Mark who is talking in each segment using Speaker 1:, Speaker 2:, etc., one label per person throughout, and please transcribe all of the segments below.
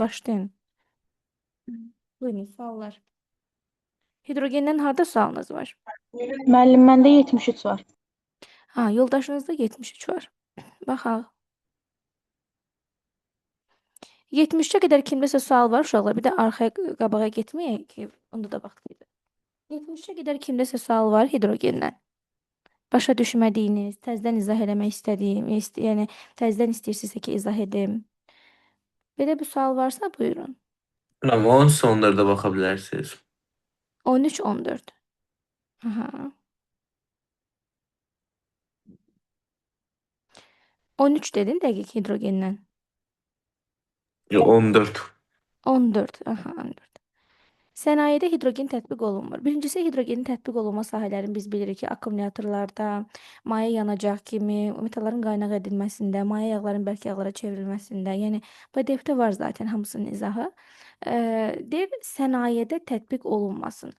Speaker 1: Başlayın. Buyurun suallar. Hidrogenden harda sualınız var?
Speaker 2: Müəllim, məndə 73 var.
Speaker 1: Ha, yoldaşınızda 73 var. Baxaq. 73'e qədər kimdəsə sual var uşaqlar. Bir də arxaya qabağa getməyək ki, onda da vaxt. 70'e qədər kimdəsə sual var hidrogendən. Başa düşmədiyiniz, təzədən izah eləmək istədiyim, yəni təzədən istəyirsinizsə ki, izah edim. Belə bir sual varsa buyurun.
Speaker 3: Ama onun sonları da bakabilirsiniz.
Speaker 1: 13, 14. Aha. 13 dedin dəqiq hidrogendən.
Speaker 3: Yok 14.
Speaker 1: 14. Aha, 14. Sənayedə hidrogen tətbiq olunmur. Birincisi, hidrogenin tətbiq olunma sahələrini biz bilirik ki, akkumulyatorlarda, maye yanacaq kimi, metalların qaynaq edilməsində, maye yağların bərk yağlara çevrilməsində, yəni PDF-də var zaten hamısının izahı. Deyir, sənayedə tətbiq olunmasın.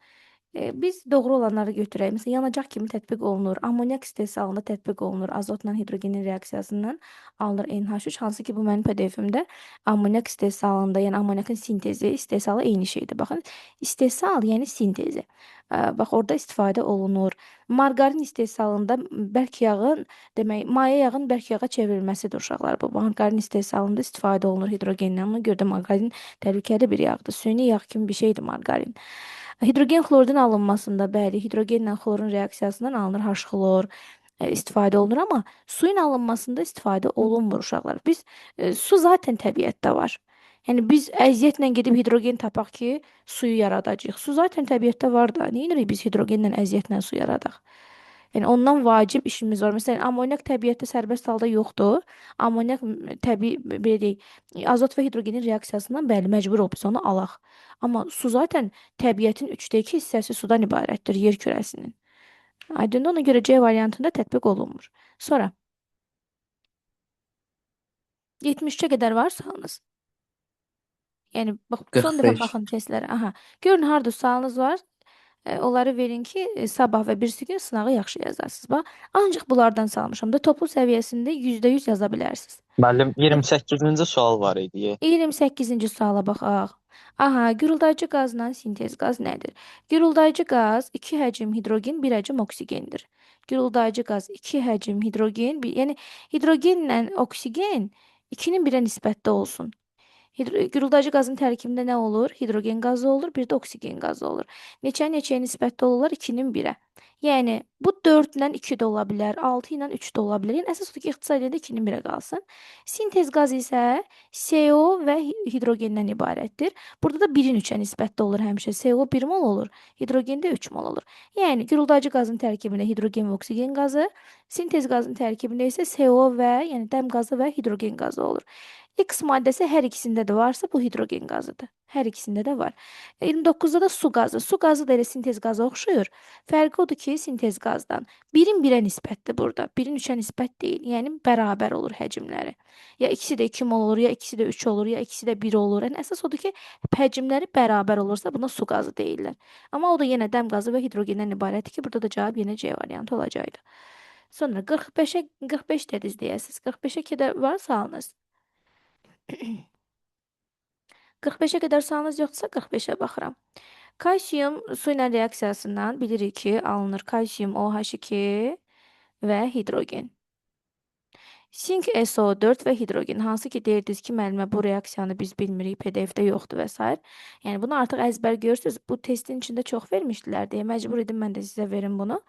Speaker 1: Biz doğru olanları götürək. Məsələn, yanacaq kimi tətbiq olunur. Amonyak istehsalında tətbiq olunur. Azotla hidrogenin reaksiyasından alınır NH3. Hansı ki, bu mənim PDF-imdə amonyak istehsalında, yəni amonyakın sintezi, istehsalı eyni şeydir. Baxın, istehsal, yəni sintezi. Bax, orada istifadə olunur. Margarin istehsalında bərk yağın, demək, maye yağın bərk yağa çevrilməsidir uşaqlar. Bu margarin istehsalında istifadə olunur hidrogendən. Ona görə də margarin təhlükəli bir yağdır. Süni yağ kimi bir şeydir margarin. Hidrogen xlordan alınmasında, bəli, hidrogenlə xlorun reaksiyasından alınır H-xlor, istifadə olunur, amma suyun alınmasında istifadə olunmur uşaqlar. Biz su zaten təbiətdə var. Yəni biz əziyyətlə gedib hidrogen tapaq ki, suyu yaradacağıq. Su zaten təbiətdə var da. Nə edirik biz hidrogenlə əziyyətlə su yaradaq? Yəni ondan vacib işimiz var. Məsələn, amonyak təbiətdə sərbəst halda yoxdur. Amonyak təbii belə deyək, azot və hidrogenin reaksiyasından bəli məcbur olub biz onu alaq. Amma su zaten təbiətin 3/2 hissəsi sudan ibarətdir, yer kürəsinin. Aydındır, ona görə C variantında tətbiq olunmur. Sonra 73-ə qədər var sualınız. Yəni bax son dəfə
Speaker 3: 45.
Speaker 1: baxın testlərə. Aha. Görün harda sualınız var. Onları verin ki, sabah və birisi gün sınağı yaxşı yazarsınız. Bax, ancaq bunlardan salmışam da toplu səviyyəsində %100 yaza bilərsiniz.
Speaker 4: Müəllim 28-ci sual var idi.
Speaker 1: 28-ci suala baxaq. Aha, gürüldayıcı qazla sintez qaz nədir? Gürüldayıcı qaz 2 həcm hidrogen, 1 həcm oksigendir. Gürüldayıcı qaz 2 həcm hidrogen, yəni hidrogenlə oksigen 2-nin 1-ə nisbətdə olsun. Gürüldayıcı qazın tərkibində nə olur? Hidrogen qazı olur, bir də oksigen qazı olur. Neçəyə nisbətdə olurlar? 2-nin 1-ə. Yəni bu 4 ilə 2 də ola bilər, 6 ilə 3 də ola bilər. Yəni əsas odur ki, ixtisar edə 2-nin 1-ə qalsın. Sintez qazı isə CO və hidrogendən ibarətdir. Burada da 1-in 3-ə nisbətdə olur həmişə. CO 1 mol olur, hidrogen də 3 mol olur. Yəni gürüldayıcı qazın tərkibində hidrogen və oksigen qazı, sintez qazın tərkibində isə CO və, yəni dəm qazı və hidrogen qazı olur. X maddəsi hər ikisində də varsa bu hidrogen qazıdır. Hər ikisində də var. 29-da da su qazı. Su qazı da elə sintez qazı oxşuyur. Fərqi odur ki, sintez qazdan 1-in 1-ə nisbətdir burada. 1-in 3-ə nisbət deyil. Yəni bərabər olur həcmləri. Ya ikisi də 2 mol olur, ya ikisi də 3 olur, ya ikisi də 1 olur. Yəni əsas odur ki, həcmləri bərabər olursa buna su qazı deyirlər. Amma o da yenə dəm qazı və hidrogendən ibarətdir ki, burada da cavab yenə C variantı olacaqdı. Sonra 45-ə 45 dediniz deyəsiniz. 45-ə qədər var sualınız. 45-ə qədər sualınız yoxdursa 45-ə baxıram. Kalsiyum su ilə reaksiyasından bilirik ki, alınır kalsiyum OH2 və hidrogen. Sink SO4 və hidrogen. Hansı ki, deyirdiniz ki, müəllimə bu reaksiyanı biz bilmirik, PDF-də yoxdur və s. Yəni bunu artıq əzbər görürsünüz. Bu testin içində çox vermişdilər deyə məcbur edim mən də sizə verim bunu.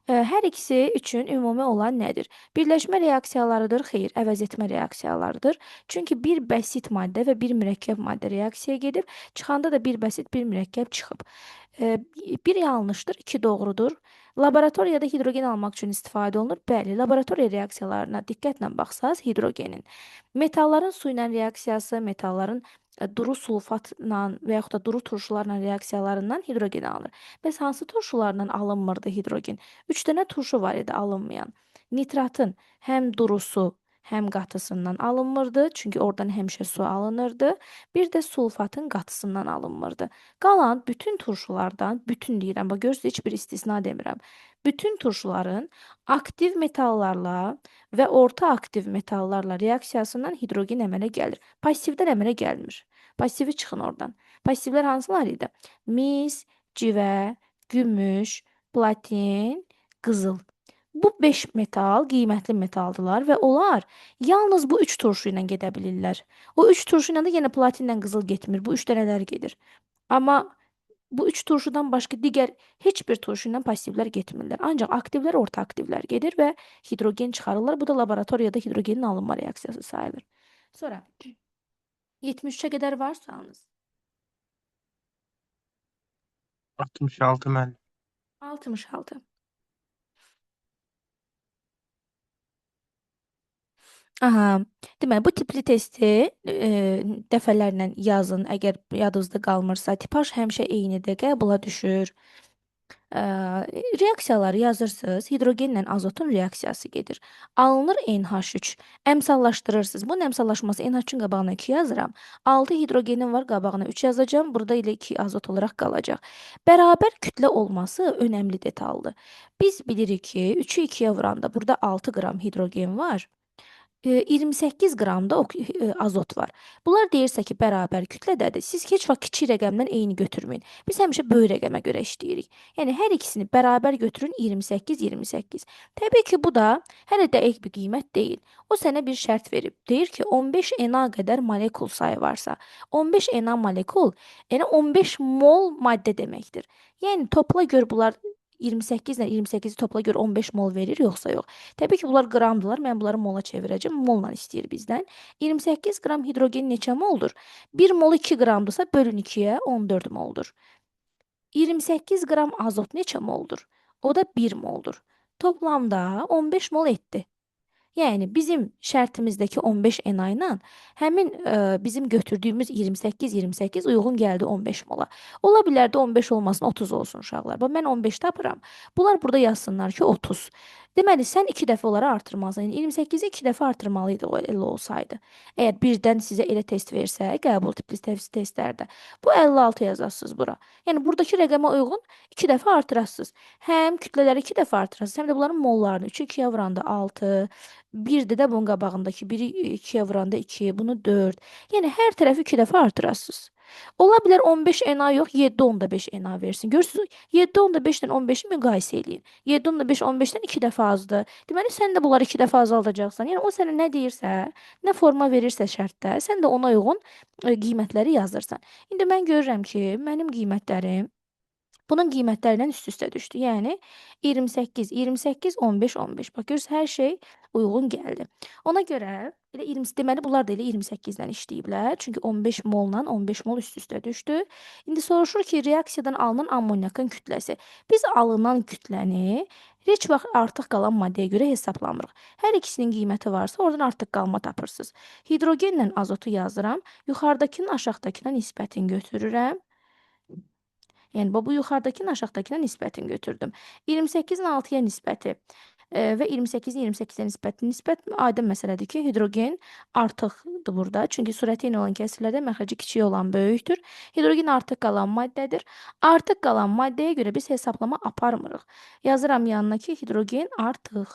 Speaker 1: Hər ikisi üçün ümumi olan nədir? Birləşmə reaksiyalarıdır, xeyr, əvəz etmə reaksiyalarıdır. Çünki bir bəsit maddə və bir mürəkkəb maddə reaksiyaya gedib, çıxanda da bir bəsit, bir mürəkkəb çıxıb. Bir yanlışdır, 2 doğrudur. Laboratoriyada hidrogen almaq üçün istifadə olunur. Bəli, laboratoriya reaksiyalarına diqqətlə baxsaz, hidrogenin. Metalların su ilə reaksiyası, metalların duru sulfatla və yaxud da duru turşularla reaksiyalarından hidrogen alınır. Bəs hansı turşularla alınmırdı hidrogen? 3 dənə turşu var idi alınmayan. Nitratın həm durusu, həm qatısından alınmırdı, çünki oradan həmişə su alınırdı. Bir də sulfatın qatısından alınmırdı. Qalan bütün turşulardan, bütün deyirəm, bax görürsünüz, heç bir istisna demirəm. Bütün turşuların aktiv metallarla və orta aktiv metallarla reaksiyasından hidrogen əmələ gəlir. Passivdən əmələ gəlmir. Pasivi çıxın oradan. Pasivlər hansılar idi? Mis, civə, gümüş, platin, qızıl. Bu 5 metal qiymətli metaldılar və onlar yalnız bu 3 turşu ilə gedə bilirlər. O 3 turşu ilə də yenə platinlə qızıl getmir. Bu 3 dənələr gedir. Amma bu 3 turşudan başqa digər heç bir turşu ilə passivlər getmirlər. Ancaq aktivlər, orta aktivlər gedir və hidrogen çıxarırlar. Bu da laboratoriyada hidrogenin alınma reaksiyası sayılır. Sonra 73-ə qədər var sualınız.
Speaker 5: 66 müəllim.
Speaker 1: 66. Aha, deməli bu tipli testi dəfələrlə yazın. Əgər yadınızda qalmırsa, tipaj həmişə eynidir, qəbula düşür. Reaksiyaları yazırsınız. Hidrogenlə azotun reaksiyası gedir. Alınır NH3. Əmsallaşdırırsınız. Bunun əmsallaşması NH3-ün qabağına 2 yazıram. 6 hidrogenin var, qabağına 3 yazacağım. Burada ilə 2 azot olaraq qalacaq. Bərabər kütlə olması önəmli detaldır. Biz bilirik ki, 3-ü 2-yə vuranda burada 6 qram hidrogen var. 28 qram da azot var. Bunlar deyirsə ki, bərabər kütlədədir. Siz heç vaxt kiçik rəqəmdən eyni götürməyin. Biz həmişə böyük rəqəmə görə işləyirik. Yəni hər ikisini bərabər götürün 28. Təbii ki, bu da hələ dəqiq bir qiymət deyil. O sənə bir şərt verib. Deyir ki, 15 Na qədər molekul sayı varsa, 15 Na molekul, yəni 15 mol maddə deməkdir. Yəni topla gör bunlar 28 ilə 28-i topla gör 15 mol verir, yoxsa yox. Təbii ki, bunlar qramdılar. Mən bunları mola çevirəcəm. Molla istəyir bizdən. 28 qram hidrogen neçə moldur? 1 mol 2 qramdırsa bölün 2-yə 14 moldur. 28 qram azot neçə moldur? O da 1 moldur. Toplamda 15 mol etdi. Yəni bizim şərtimizdəki 15 Na ilə həmin bizim götürdüyümüz 28 uyğun gəldi 15 mola. Ola bilər də 15 olmasın, 30 olsun uşaqlar. Bax mən 15 tapıram. Bunlar burada yazsınlar ki 30. Deməli sən 2 dəfə onları artırmalısan. Yəni 28-i 2 dəfə artırmalıydı o elə olsaydı. Əgər birdən sizə elə test versə, qəbul tipli testlərdə bu 56 yazarsınız bura. Yəni buradakı rəqəmə uyğun 2 dəfə artırasınız. Həm kütlələri 2 dəfə artırasınız, həm də bunların mollarını 3-ü 2-yə vuranda 6, birdə də bunun qabağındakı biri 2-yə vuranda 2, bunu 4. Yəni hər tərəfi 2 dəfə artırasınız. Ola bilər 15 Na yox, 7.5 Na versin. Görürsünüz, 7.5-dən 15-i müqayisə eləyin. 7.5 15-dən 2 dəfə azdır. Deməli sən də bunları 2 dəfə azaldacaqsan. Yəni o sənə nə deyirsə, nə forma verirsə şərtdə, sən də ona uyğun qiymətləri yazırsan. İndi mən görürəm ki, mənim qiymətlərim bunun qiymətlərindən üst-üstə düşdü. Yəni 28, 15, 15. Bax görürsüz, hər şey uyğun gəldi. Ona görə elə 20, deməli bunlar da elə 28-dən işləyiblər. Çünki 15 molla 15 mol üst-üstə düşdü. İndi soruşur ki, reaksiyadan alınan ammoniakın kütləsi. Biz alınan kütləni heç vaxt artıq qalan maddəyə görə hesablamırıq. Hər ikisinin qiyməti varsa, oradan artıq qalma tapırsınız. Hidrogenlə azotu yazıram. Yuxarıdakının aşağıdakına nisbətini götürürəm. Yəni bu yuxarıdakının aşağıdakına nisbətini götürdüm. 28-in 6-ya nisbəti və 28-in 28-ə nisbəti. Nisbət aydın məsələdir ki, hidrogen artıqdır burada. Çünki sürəti eyni olan kəsrlərdə məxrəci kiçik olan böyükdür. Hidrogen artıq qalan maddədir. Artıq qalan maddəyə görə biz hesablama aparmırıq. Yazıram yanına ki, hidrogen artıq.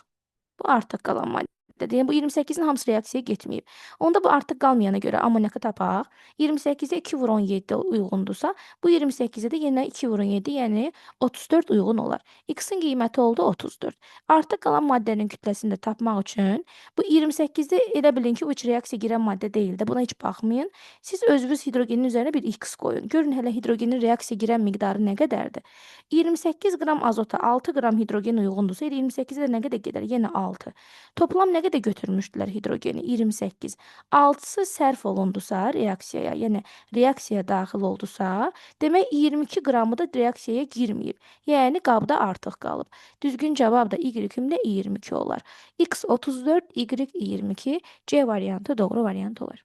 Speaker 1: Bu artıq qalan maddədir. Yəni bu 28-in hamısı reaksiyaya getməyib. Onda bu artıq qalmayana görə ammoniakı tapaq. 28-ə 2 vur 17 uyğundursa, bu 28-ə də yenə 2 vur 17, yəni 34 uyğun olar. X-in qiyməti oldu 34. Artıq qalan maddənin kütləsini də tapmaq üçün bu 28-də elə bilin ki, o heç reaksiya girən maddə deyil də. Buna heç baxmayın. Siz özünüz hidrogenin üzərinə bir X qoyun. Görün hələ hidrogenin reaksiya girən miqdarı nə qədərdir. 28 qram azota 6 qram hidrogen uyğundursa, 28-də nə qədər gedər? Yenə 6. Toplam nə qədər götürmüşdülər hidrogeni? 28. 6-sı sərf olundusa reaksiyaya, yəni reaksiyaya daxil oldusa, demək 22 qramı da reaksiyaya girməyib. Yəni qabda artıq qalıb. Düzgün cavab da Y-ümdə 22 olar. X 34, Y 22, C variantı doğru variant olar.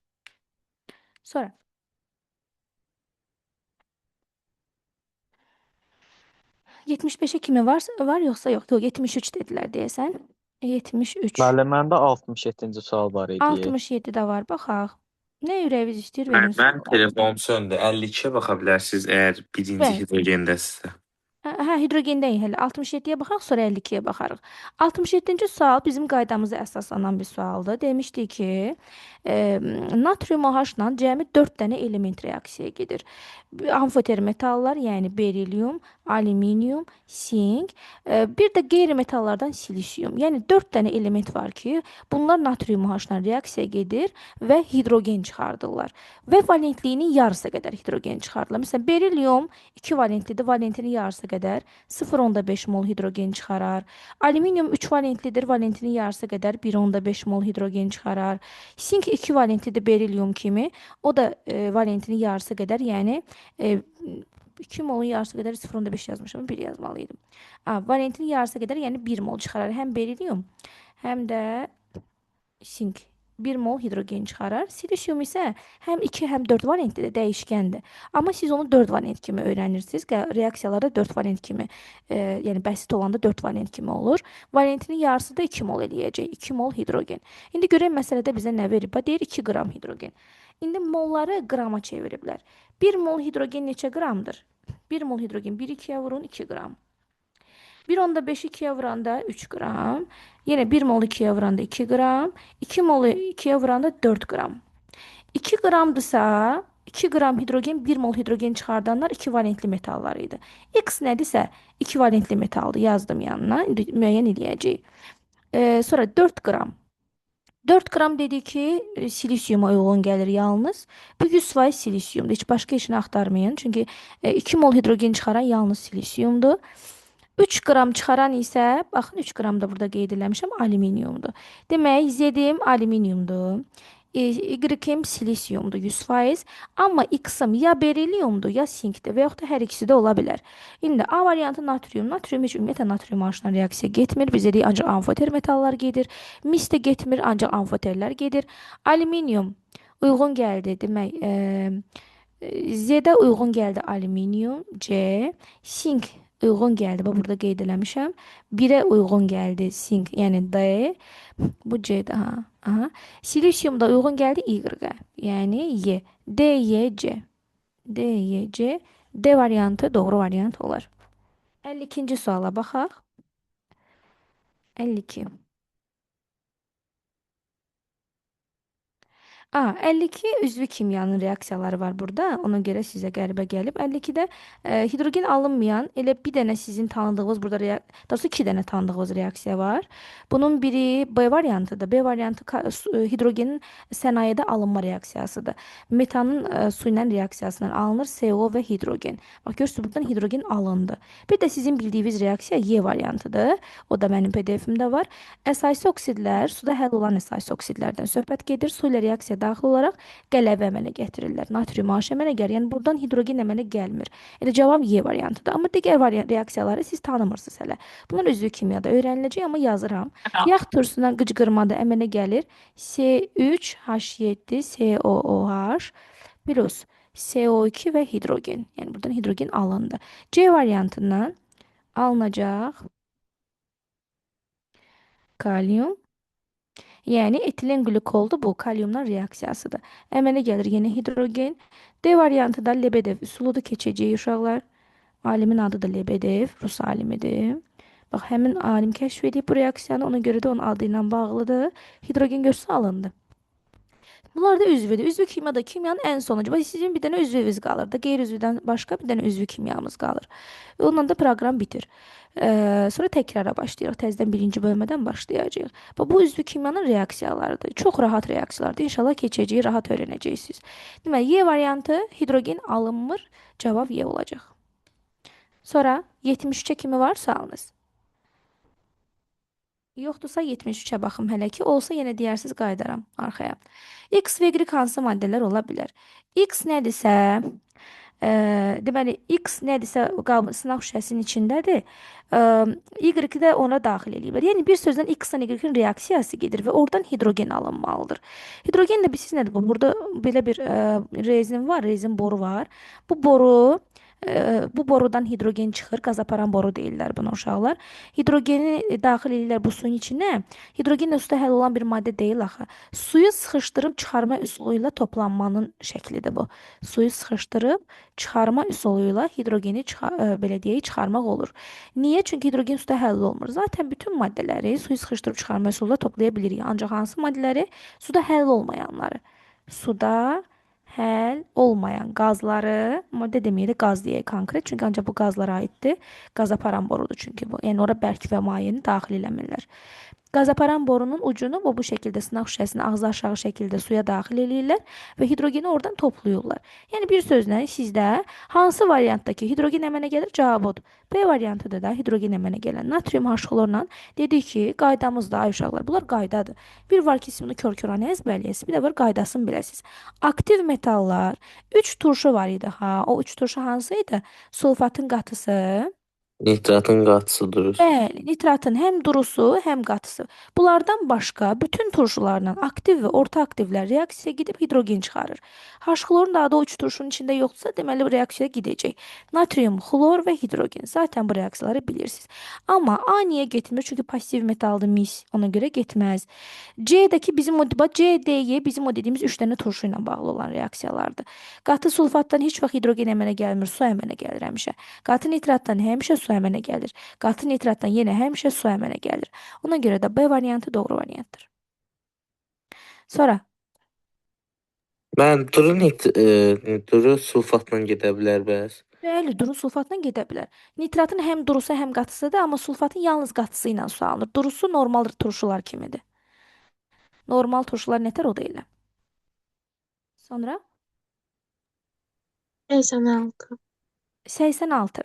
Speaker 1: Sonra 75-ə kimi var yoxsa yox? Yox, 73 dedilər deyəsən. 73.
Speaker 4: Müəllim, məndə 67-ci sual var idi.
Speaker 1: 67 də var, baxaq. Nə ürəyiniz istəyir verin
Speaker 3: Mən
Speaker 1: sualları.
Speaker 3: telefonum söndü. 52-yə baxa bilərsiniz əgər birinci
Speaker 1: Bəli.
Speaker 3: hidrogendəsinizsə.
Speaker 1: Hə, hidrogendəyik hələ. 67-yə baxaq, sonra 52-yə baxarıq. 67-ci sual bizim qaydamıza əsaslanan bir sualdır. Demişdik ki, natrium OH-la cəmi 4 dənə element reaksiyaya gedir. Amfoter metallar, yəni berilyum, alüminium, sink, bir də qeyri-metallardan silisium. Yəni 4 dənə element var ki, bunlar natrium OH-la reaksiyaya gedir və hidrogen çıxardırlar. Və valentliyinin yarısı qədər hidrogen çıxardırlar. Məsələn, berilyum 2 valentlidir, valentinin yarısı qədər 0,5 mol hidrogen çıxarar. Alüminium 3 valentlidir, valentinin yarısı qədər 1,5 mol hidrogen çıxarar. Sink 2 valentlidir berilyum kimi, o da valentinin yarısı qədər, yəni 2 molun yarısı qədər 0,5 yazmışam, 1 yazmalıydım. Valentinin yarısı qədər, yəni 1 mol çıxarar. Həm berilyum, həm də sink 1 mol hidrogen çıxarar. Silisium isə həm 2, həm 4 valentlidir, dəyişkəndir. Amma siz onu 4 valent kimi öyrənirsiniz. Reaksiyalarda 4 valent kimi, yəni bəsit olanda 4 valent kimi olur. Valentinin yarısı da 2 mol eləyəcək. 2 mol hidrogen. İndi görək məsələdə bizə nə verib? Deyir 2 qram hidrogen. İndi molları qrama çeviriblər. 1 mol hidrogen neçə qramdır? 1 mol hidrogen 1-2-yə vurun 2 qram. 1,5 2-yə vuranda 3 qram. Yenə 1 mol 2-yə vuranda 2 qram. 2 mol 2-yə vuranda 4 qram. 2 qramdırsa 2 qram hidrogen 1 mol hidrogen çıxardanlar 2 valentli metallar idi. X nədirsə 2 valentli metaldır. Yazdım yanına. İndi müəyyən eləyəcəyik. Sonra 4 qram. 4 qram dedik ki, silisiuma uyğun gəlir yalnız. Bu 100% silisiumdur. Heç başqa işini axtarmayın. Çünki 2 mol hidrogen çıxaran yalnız silisiumdur. 3 qram çıxaran isə, baxın 3 qram da burada qeyd eləmişəm, alüminiumdur. Demək, Z-im alüminiumdur. Y-im silisiumdur 100%. Amma X-im ya berilyumdur, ya sinkdir və yaxud da hər ikisi də ola bilər. İndi A variantı natrium. Natrium heç ümumiyyətlə natrium OH-la reaksiya getmir. Bizə deyək ancaq amfoter metallar gedir. Mis də getmir, ancaq amfoterlər gedir. Alüminium uyğun gəldi. Demək, Z-də uyğun gəldi alüminium, C. Sink uyğun gəldi. Burada qeyd eləmişəm. 1-ə uyğun gəldi sink, yəni D. Bu C-də, aha. Silisium da uyğun gəldi Y-ə, yəni Y. D, Y, C. D, Y, C. D variantı doğru variant olar. 52-ci suala baxaq. 52. 52 üzvü kimyanın reaksiyaları var burada. Ona görə sizə qəribə gəlib. 52-də hidrogen alınmayan elə bir dənə sizin tanıdığınız burada doğrusu 2 dənə tanıdığınız reaksiya var. Bunun biri B variantıdır. B variantı hidrogenin sənayedə alınma reaksiyasıdır. Metanın su ilə reaksiyasından alınır CO və hidrogen. Bax görürsünüz buradan hidrogen alındı. Bir də sizin bildiyiniz reaksiya Y variantıdır. O da mənim PDF-imdə var. Əsasi oksidlər, suda həll olan əsasi oksidlərdən söhbət gedir. Su ilə reaksiya daxil olaraq qələbə əmələ gətirirlər. Natrium OH əmələ gəlir. Yəni buradan hidrogen əmələ gəlmir. Elə cavab Y variantıdır. Amma digər reaksiyaları siz tanımırsınız hələ. Bunlar üzvü kimyada öyrəniləcək, amma yazıram. Yağ turşusuna qıcqırmada əmələ gəlir. C3H7COOH plus CO2 və hidrogen. Yəni buradan hidrogen alındı. C variantından alınacaq kalium. Yəni etilen qlikoldur, bu kaliumla reaksiyasıdır. Əmələ gəlir yenə hidrogen. D variantı da Lebedev üsuludur, keçəcək uşaqlar. Alimin adı da Lebedev, Rus alimidir. Bax, həmin alim kəşf edib bu reaksiyanı, ona görə də onun adı ilə bağlıdır. Hidrogen görsə alındı. Bunlar da üzvüdür. Üzvü kimyada kimyanın ən sonuncu. Bax, sizin bir dənə üzvünüz qalır da, qeyri-üzvüdən başqa bir dənə üzvü kimyamız qalır. Onunla da proqram bitir. Sonra təkrara başlayırıq. Təzədən birinci bölmədən başlayacağıq. Bu üzvü kimyanın reaksiyalarıdır. Çox rahat reaksiyalardır. İnşallah keçəcəyi rahat öyrənəcəksiniz. Deməli, Y variantı hidrogen alınmır. Cavab Y olacaq. Sonra 73-ə kimi var sualınız? Yoxdursa 73-ə baxım hələ ki. Olsa yenə deyərsiz qaydaram arxaya. X və Y hansı maddələr ola bilər? X nədirsə, deməli, X nədirsə sınaq şüşəsinin içindədir. Y-i də ona daxil eləyiblər. Yəni, bir sözdən X-ın Y-in reaksiyası gedir və oradan hidrogen alınmalıdır. Hidrogen də siz nədir? Burada belə bir rezin var, rezin boru var. Bu boru Bu borudan hidrogen çıxır. Qaz aparan boru deyirlər buna uşaqlar. Hidrogeni daxil edirlər bu suyun içinə. Hidrogenlə suda həll olan bir maddə deyil axı. Suyu sıxışdırıb çıxarma üsulu ilə toplanmanın şəklidir bu. Suyu sıxışdırıb çıxarma üsulu ilə hidrogeni belə deyək, çıxarmaq olur. Niyə? Çünki hidrogen suda həll olmur. Zaten bütün maddələri suyu sıxışdırıb çıxarma üsulu ilə toplaya bilirik. Ancaq hansı maddələri? Suda həll olmayanları. Suda həll olmayan qazları, maddə deməyə də qaz deyək konkret, çünki ancaq bu qazlara aiddir. Qaz aparan borudur çünki bu. Yəni ora bərk və mayeəni daxil eləmirlər. Qaz aparan borunun ucunu bu şəkildə sınaq şüşəsini ağzı aşağı şəkildə suya daxil eləyirlər və hidrogeni oradan toplayırlar. Yəni bir sözlə sizdə hansı variantdakı hidrogen əmələ gəlir? Cavab odur. B variantıda da hidrogen əmələ gələn natrium H-xlorla dedik ki, qaydamız da ay uşaqlar. Bunlar qaydadır. Bir var ki, siz bunu kör-köranə əzbərləyəsiniz, bir də var qaydasını biləsiniz. Aktiv metallar 3 turşu var idi ha. O 3 turşu hansı idi? Sulfatın qatısı,
Speaker 3: Nitratın qatısı
Speaker 1: bəli, nitratın həm durusu, həm qatısı. Bunlardan başqa bütün turşularla aktiv və orta aktivlər reaksiyaya gedib hidrogen çıxarır. H-xlorun da adı o 3 turşunun içində yoxdursa, deməli bu reaksiyaya gedəcək. Natrium, xlor və hidrogen. Zaten bu reaksiyaları bilirsiniz. Amma A niyə getmir? Çünki pasiv metaldır mis. Ona görə getməz. C'dəki bizim o C, D'ye bizim o dediyimiz 3 dənə turşu ilə bağlı olan reaksiyalardır. Qatı sulfatdan heç vaxt hidrogen əmələ gəlmir, su əmələ gəlir həmişə. Qatı nitratdan həmişə su əmələ gəlir. Qatı nitratdan yenə həmişə su əmələ gəlir. Ona görə də B variantı doğru variantdır. Sonra
Speaker 3: Mən duru sulfatla gedə bilər bəs.
Speaker 1: bəli, duru sulfatla gedə bilər. Nitratın həm durusu, həm qatısıdır, amma sulfatın yalnız qatısı ilə su alınır. Durusu normal turşular kimidir. Normal turşular nətər o deyillər. Sonra
Speaker 2: 86.
Speaker 1: 86.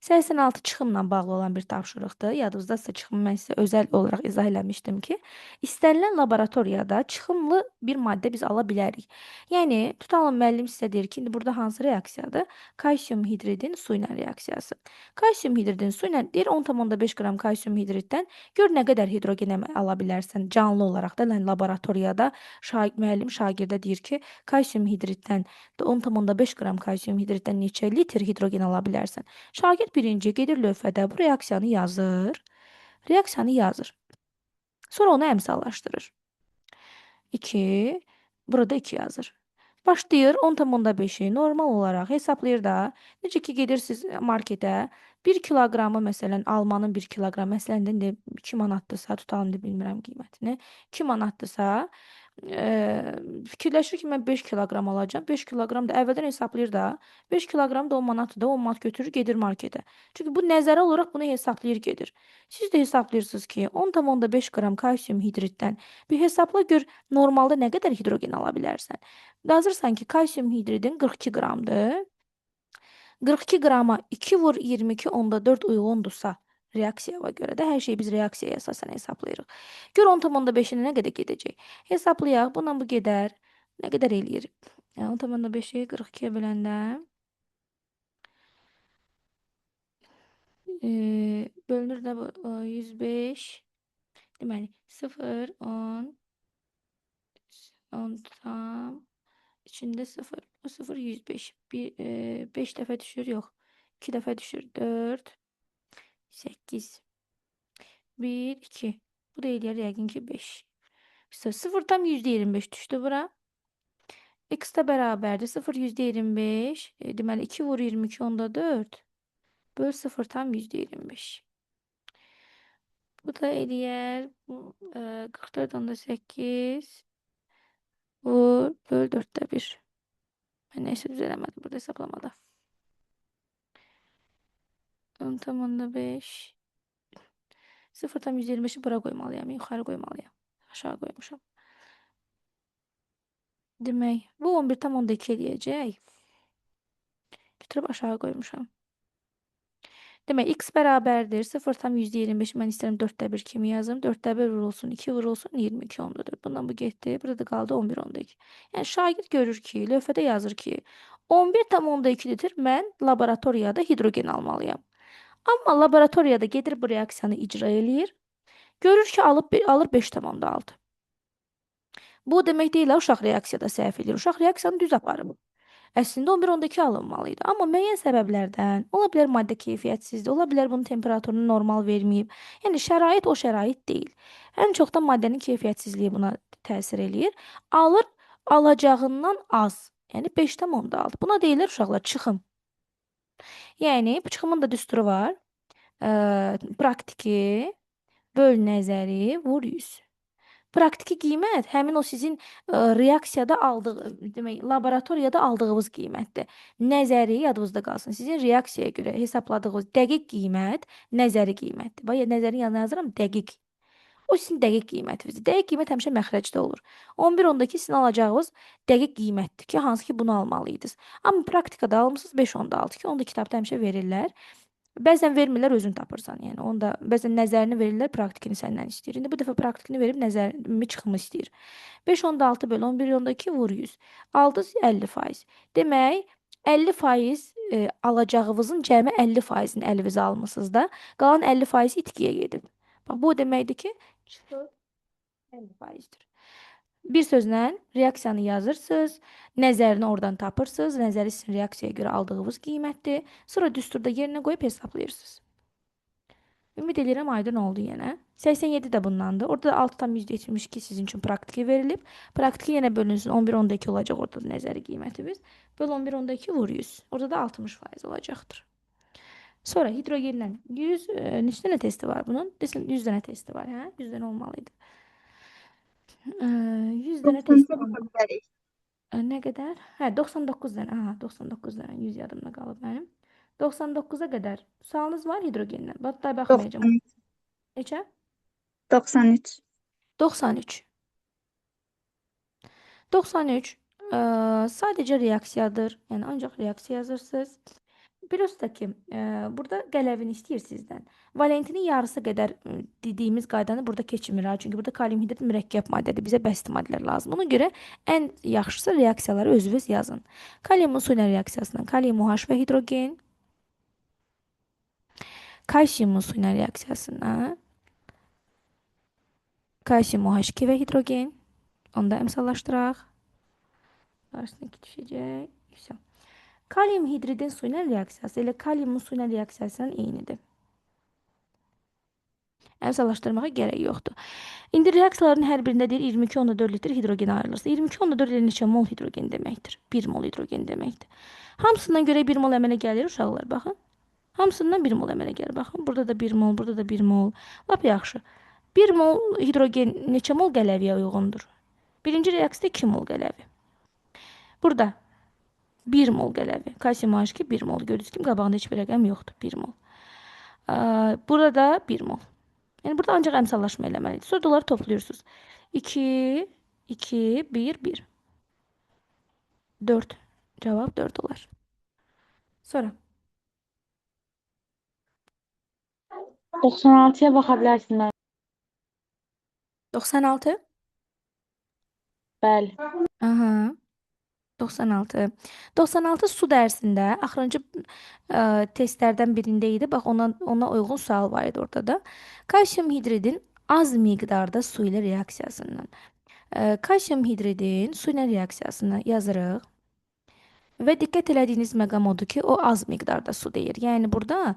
Speaker 1: 86 çıxımla bağlı olan bir tapşırıqdır. Yadınızdadsa çıxımı mən sizə özəl olaraq izah eləmişdim ki, istənilən laboratoriyada çıxımlı bir maddə biz ala bilərik. Yəni, tutalım müəllim sizə deyir ki, indi burada hansı reaksiyadır? Kalsium hidridin su ilə reaksiyası. Kalsium hidridin su ilə deyir 10,5 qram kalsium hidriddən gör nə qədər hidrogen ala bilərsən canlı olaraq da laboratoriyada müəllim şagirdə deyir ki, kalsium hidriddən 10,5 qram kalsium hidriddən neçə litr hidrogen ala bilərsən? Şagird birinci gedir lövhədə bu reaksiyanı yazır. Reaksiyanı yazır. Sonra onu əmsallaşdırır. 2, burada 2 yazır. Başlayır 10,5-i normal olaraq hesablayır da. Necə ki gedirsiniz marketə 1 kiloqramı məsələn almanın 1 kiloqramı məsələn indi 2 manatdırsa tutalım da bilmirəm qiymətini. 2 manatdırsa fikirləşir ki, mən 5 kiloqram alacağam. 5 kiloqram da əvvəldən hesablayır da. 5 kiloqram da 10 manatdır da 10 manat götürür gedir marketə. Çünki bu nəzərə olaraq bunu hesablayır gedir. Siz də hesablayırsınız ki, 10,5 qram kalsium hidriddən bir hesabla gör normalda nə qədər hidrogen ala bilərsən. Yazırsan ki, kalsium hidridin 42 qramdır. 42 qrama 2 vur 22,4 uyğundursa reaksiyaya görə də hər şeyi biz reaksiyaya əsasən hesablayırıq. Gör 10,5-nə nə qədər gedəcək. Hesablayaq. Bununla bu gedər. Nə qədər eləyir? 10,5-i 42-yə böləndə bölünür də 105. Deməli 0, 10, 10 tam içində 0. O 0 105. 5 dəfə düşür, yox. 2 dəfə düşür. 4, 8, 1, 2. Bu da eləyər yəqin ki 5. 0 tam %25 düşdü bura. X də bərabərdir. 0 %25. Deməli 2 vur 22 onda 4. Böl 0 tam %25. Bu da eləyər 44 onda 8. Vur böl 4də 1. Mən neysə düzələmədim burada hesablamada. 10,5. 0 tam 125'i bura qoymalıyam, yuxarı qoymalıyam. Aşağı qoymuşam. Demək, bu 11,2 eləyəcək. Götürüb aşağı qoymuşam. Demək, x bərabərdir. 0 tam %25 mən istəyirəm 4də 1 kimi yazım. 4də 1 vurulsun, 2 vurulsun, 22 ondadır. Bundan bu getdi. Burada da qaldı 11,2. Yəni, şagird görür ki, lövhədə yazır ki, 11,2 litr mən laboratoriyada hidrogen almalıyam. Amma laboratoriyada gedir bu reaksiyanı icra eləyir. Görür ki, alır 5,6. Bu demək deyil, uşaq reaksiyada səhv edir. Uşaq reaksiyanı düz aparıb. Əslində 11-12 alınmalı idi. Amma müəyyən səbəblərdən, ola bilər maddə keyfiyyətsizdir, ola bilər bunun temperaturunu normal verməyib. Yəni şərait o şərait deyil. Ən çox da maddənin keyfiyyətsizliyi buna təsir eləyir. Alacağından az. Yəni 5,6. Buna deyilir uşaqlar çıxım. Yəni bu çıxımın da düsturu var. Praktiki böl nəzəri vur 100. Praktiki qiymət həmin o sizin reaksiyada demək, laboratoriyada aldığınız qiymətdir. Nəzəri yadınızda qalsın. Sizin reaksiyaya görə hesabladığınız dəqiq qiymət nəzəri qiymətdir. Bax, nəzərin yanına yazıram dəqiq. O sizin dəqiq qiymətinizdir. Dəqiq qiymət həmişə məxrəcdə olur. 11-12 sizin alacağınız dəqiq qiymətdir ki, hansı ki bunu almalıydınız. Amma praktikada almısınız 5,6 ki, onu da kitabda həmişə verirlər. Bəzən vermirlər, özün tapırsan. Yəni onu da bəzən nəzərini verirlər, praktikini səndən istəyir. İndi bu dəfə praktikini verib nəzərimi çıxımı istəyir. 5,6 bölü 11,2 vur 100. Aldınız 50%. Demək 50% alacağınızın cəmi 50%-ni əlinizə almısınız da, qalan 50% itkiyə gedib. Bax bu o deməkdir ki, çıxır 50%-dir. Bir sözlə reaksiyanı yazırsınız, nəzərini oradan tapırsınız, nəzəri sizin reaksiyaya görə aldığınız qiymətdir. Sonra düsturda yerinə qoyub hesablayırsınız. Ümid edirəm aydın oldu yenə. 87 də bundandır. Orada da 6,72 sizin üçün praktiki verilib. Praktiki yenə bölünsün 11-12 olacaq orada da nəzəri qiymətimiz. Böl 11-12 vur 100. Orada da 60% olacaqdır. Sonra hidrogenlə 100 neçə dənə testi var bunun? Desin 100 dənə testi var, hə? 100 dənə olmalıydı. 100 dənə testi var. Nə qədər? Hə, 99 dənə. Aha, 99 dənə. 100 yadımda qalıb mənim. 99-a qədər sualınız var hidrogenlə. Hatta baxmayacağam. Neçə?
Speaker 6: 93.
Speaker 1: 93. 93 sadəcə reaksiyadır. Yəni ancaq reaksiya yazırsınız. Bilirsiniz də ki, burada qələvini istəyir sizdən. Valentinin yarısı qədər dediyimiz qaydanı burada keçmir. Çünki burada kalium hidrid mürəkkəb maddədir. Bizə bəsit maddələr lazım. Ona görə ən yaxşısı reaksiyaları özünüz yazın. Kaliumun su ilə reaksiyasından kalium OH və hidrogen. Kalsiumun su ilə reaksiyasından kalsium OH2 və hidrogen. Onu da əmsallaşdıraq. Qarşısına düşəcək. Güzel. Kalium hidridin su ilə reaksiyası ilə kaliumun su ilə reaksiyasının eynidir. Əmsallaşdırmağa gərək yoxdur. İndi reaksiyaların hər birində deyir 22,4 litr hidrogen ayrılırsa. 22,4 litr neçə mol hidrogen deməkdir? 1 mol hidrogen deməkdir. Hamısından görə 1 mol əmələ gəlir uşaqlar, baxın. Hamısından 1 mol əmələ gəlir, baxın. Burada da 1 mol, burada da 1 mol. Lap yaxşı. 1 mol hidrogen neçə mol qələviyə uyğundur? Birinci reaksiyada 2 mol qələvi. Burada 1 mol qələvi. Kalsium OH2 1 mol. Gördünüz ki, qabağında heç bir rəqəm yoxdur. 1 mol. Burada da 1 mol. Yəni burada ancaq əmsallaşma eləməlidir. Sonra onları toplayırsınız. 2, 2, 1, 1. 4. Cavab 4 olar. Sonra.
Speaker 2: 96-ya baxa bilərsin.
Speaker 1: 96.
Speaker 2: Bəli.
Speaker 1: Aha. 96. 96 su dərsində axırıncı testlərdən birində idi. Bax ona uyğun sual var idi orada da. Kalsium hidridin az miqdarda su ilə reaksiyasından. Kalsium hidridin su ilə reaksiyasını yazırıq. Və diqqət elədiyiniz məqam odur ki, o az miqdarda su deyir. Yəni burada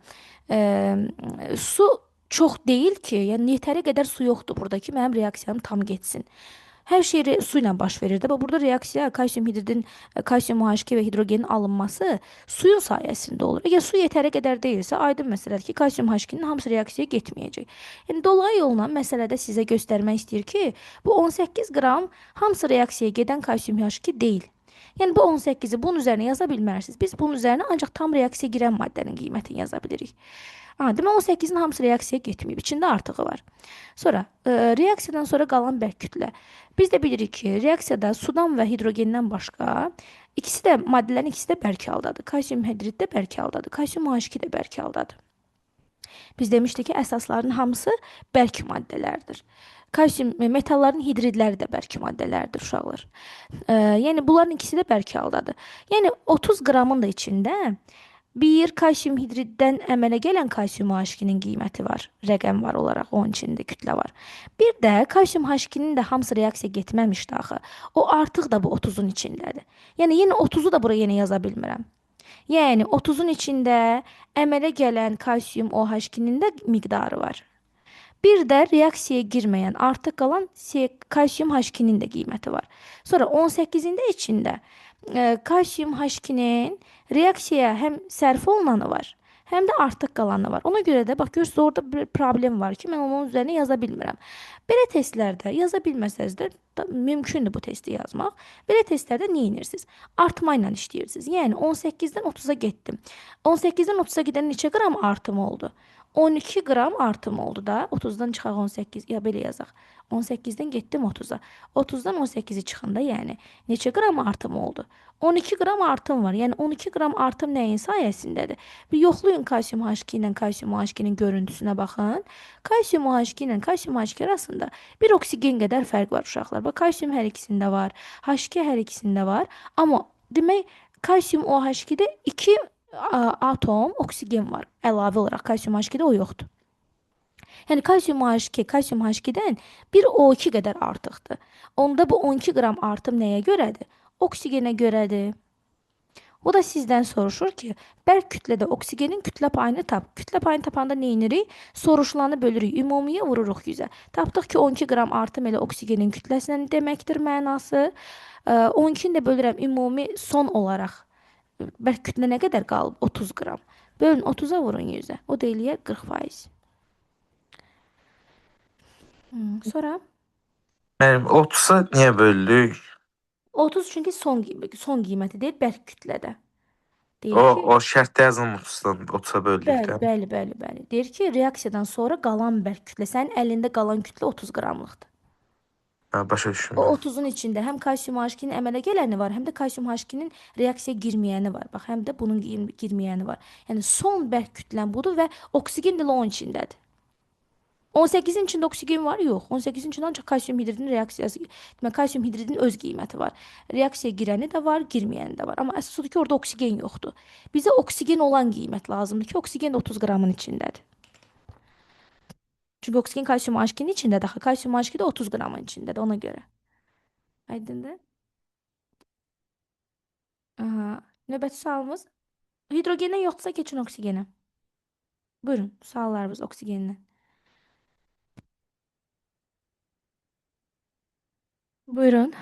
Speaker 1: su çox deyil ki, yəni yetəri qədər su yoxdur burada ki, mənim reaksiyam tam getsin. Hər şey su ilə baş verir də. Burada reaksiya kalsium hidridin, kalsium OH2 və hidrogenin alınması suyun sayəsində olur. Əgər su yetəri qədər deyilsə, aydın məsələdir ki, kalsium OH2-nin hamısı reaksiyaya getməyəcək. Yəni dolayı yolla məsələdə sizə göstərmək istəyir ki, bu 18 qram hamısı reaksiyaya gedən kalsium OH2 deyil. Yəni bu 18-i bunun üzərinə yaza bilmərsiniz. Biz bunun üzərinə ancaq tam reaksiyaya girən maddənin qiymətini yaza bilirik. Demək 18-in hamısı reaksiyaya getməyib. İçində artığı var. Sonra reaksiyadan sonra qalan bərk kütlə. Biz də bilirik ki, reaksiyada sudan və hidrogendən başqa maddələrin ikisi də bərk haldadır. Kalsium hidrid də bərk haldadır. Kalsium OH2 də bərk haldadır. Biz demişdik ki, əsasların hamısı bərk maddələrdir. Kalsium metalların hidridləri də bərk maddələrdir uşaqlar. Yəni bunların ikisi də bərk haldadır. Yəni 30 qramın da içində Bir kalsiyum hidriddən əmələ gələn kalsiyum H2-nin qiyməti var. Rəqəm var olaraq onun içində kütlə var. Bir də kalsiyum H2-nin də hamısı reaksiya getməmişdi axı. O artıq da bu 30-un içindədir. Yəni yenə 30-u da buraya yenə yaza bilmirəm. Yəni 30-un içində əmələ gələn kalsiyum OH2-nin də miqdarı var. Bir də reaksiyaya girməyən, artıq qalan kalsiyum H2-nin də qiyməti var. Sonra 18-ində içində kalsiyum H2-nin reaksiyaya həm sərf olunanı var, həm də artıq qalanı var. Ona görə də bax görürsüz orada bir problem var ki, mən onun üzərinə yaza bilmirəm. Belə testlərdə yaza bilməsəz də mümkündür bu testi yazmaq. Belə testlərdə nə edirsiniz? Artma ilə işləyirsiniz. Yəni 18-dən 30-a getdim. 18-dən 30-a gedən neçə qram artım oldu? 12 qram artım oldu da. 30-dan çıxaq 18. Ya belə yazaq. 18-dən getdim 30-a. 30-dan 18-i çıxanda yəni neçə qram artım oldu? 12 qram artım var. Yəni 12 qram artım nəyin sayəsindədir? Bir yoxlayın kalsiyum H2 ilə kalsiyum OH2-nin görüntüsünə baxın. Kalsiyum OH2 ilə kalsiyum OH2 arasında bir oksigen qədər fərq var uşaqlar. Bax kalsiyum hər ikisində var, H2 hər ikisində var. Amma demək kalsiyum OH2-də 2 atom oksigen var. Əlavə olaraq kalsiyum H2-də o yoxdur. Yəni kalsiyum OH2 kalsiyum H2-dən bir O2 qədər artıqdır. Onda bu 12 qram artım nəyə görədir? Oksigenə görədir. O da sizdən soruşur ki, bərk kütlədə oksigenin kütlə payını tap. Kütlə payını tapanda nə edirik? Soruşulanı bölürük, ümumiyə vururuq 100-ə. Tapdıq ki, 12 qram artım elə oksigenin kütləsindən deməkdir mənası. 12-ni də bölürəm ümumi son olaraq. Bərk kütlə nə qədər qalıb? 30 qram. Bölün 30-a vurun 100-ə. O da eləyər 40%. Sonra
Speaker 3: Müəllim, 30-a niyə böldük?
Speaker 1: 30 çünki son qiyməti deyil, bərk kütlədə. Deyir ki,
Speaker 3: O şərtdə yazılmış 30-a böldükdə.
Speaker 1: bəli. Deyir ki, reaksiyadan sonra qalan bərk kütlə, sənin əlində qalan kütlə 30 qramlıqdır.
Speaker 3: Başa
Speaker 1: O
Speaker 3: düşdüm.
Speaker 1: 30-un içində həm kalsiyum H2-nin əmələ gələni var, həm də kalsiyum H2-nin reaksiyaya girməyəni var. Bax, həm də bunun girməyəni var. Yəni son bərk kütlən budur və oksigen də onun içindədir. 18-in içində oksigen var? Yox. 18-in içində ancaq kalsiyum hidridinin reaksiyası, demək kalsiyum hidridinin öz qiyməti var. Reaksiyaya girəni də var, girməyəni də var. Amma əsas odur ki, orada oksigen yoxdur. Bizə oksigen olan qiymət lazımdır ki, oksigen də 30 qramın içindədir. Çünki oksigen kalsiyum H2-nin içindədir. Axı kalsiyum H2 də 30 qramın içindədir ona görə. Aydındır? Aha. Növbəti sualımız hidrogendən yoxdursa keçin oksigenə. Buyurun, suallarımız oksigendən. Buyurun.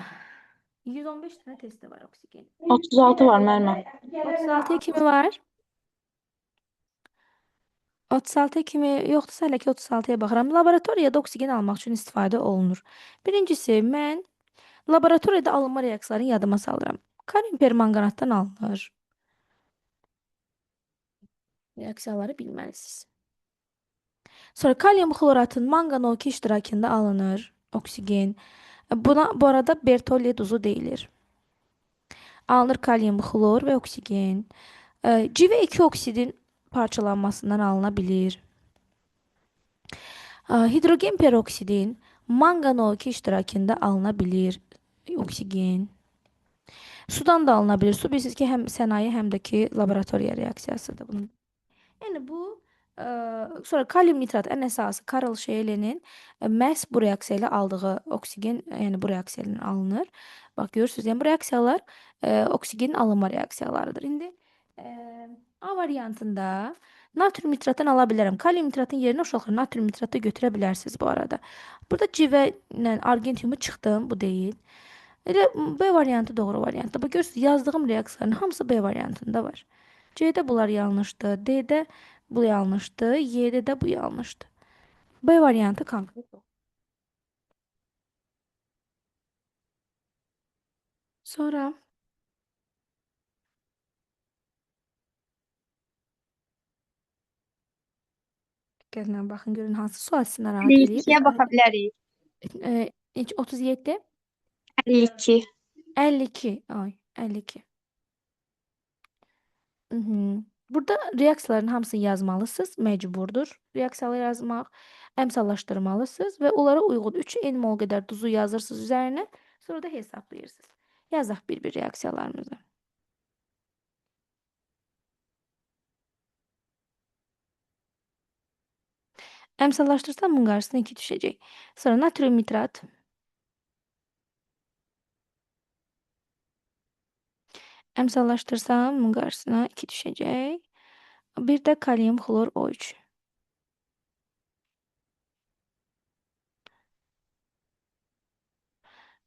Speaker 1: 115 dənə testi var oksigen.
Speaker 2: 36 var müəllimə.
Speaker 1: 36-ya kimi var? 36-ya kimi yoxdursa hələ ki 36-ya baxıram. Laboratoriyada oksigen almaq üçün istifadə olunur. Birincisi, mən laboratoriyada alınma reaksiyalarını yadıma salıram. Kalium permanganatdan alınır. Reaksiyaları bilməlisiniz. Sonra kalium xloratın manqan O2 iştirakında alınır oksigen. Bu arada Bertolli duzu deyilir. Alınır kalium xlor və oksigen. CV2 oksidin parçalanmasından alına bilir. Hidrogen peroksidin manqan O2 iştirakında alına bilir oksigen. Sudan da alına bilir. Su bilirsiniz ki, həm sənaye, həm də ki laboratoriya reaksiyasıdır bunun. Yəni bu sonra kalium nitrat ən əsası Karl Scheele'nin məhz bu reaksiya ilə aldığı oksigen, yəni bu reaksiya ilə alınır. Bax görürsüz, yəni bu reaksiyalar oksigenin alınma reaksiyalarıdır. İndi A variantında natrium nitratdan ala bilərəm. Kalium nitratın yerinə uşaqlar natrium nitratı götürə bilərsiniz bu arada. Burada civə ilə argentiumu çıxdım, bu deyil. Elə B variantı doğru variantdır. Bax görürsüz, yazdığım reaksiyaların hamısı B variantında var. C'də bunlar yanlışdır, D'də bu yanlışdır, Y'də də bu yanlışdır. B variantı konkret o. Sonra diqqətlə baxın, görün hansı sual sizi narahat edir.
Speaker 6: 52-yə baxa bilərik.
Speaker 1: 37,
Speaker 6: 52.
Speaker 1: 52, ay 52. Burada reaksiyaların hamısını yazmalısınız, məcburdur. Reaksiyaları yazmaq, əmsallaşdırmalısınız və onlara uyğun 3 n mol qədər duzu yazırsınız üzərinə, sonra da hesablayırsınız. Yazaq bir-bir reaksiyalarımızı. Əmsallaşdırsam bunun qarşısına 2 düşəcək. Sonra natrium nitrat. Əmsallaşdırsam bunun qarşısına 2 düşəcək. Bir də kalium xlor O3.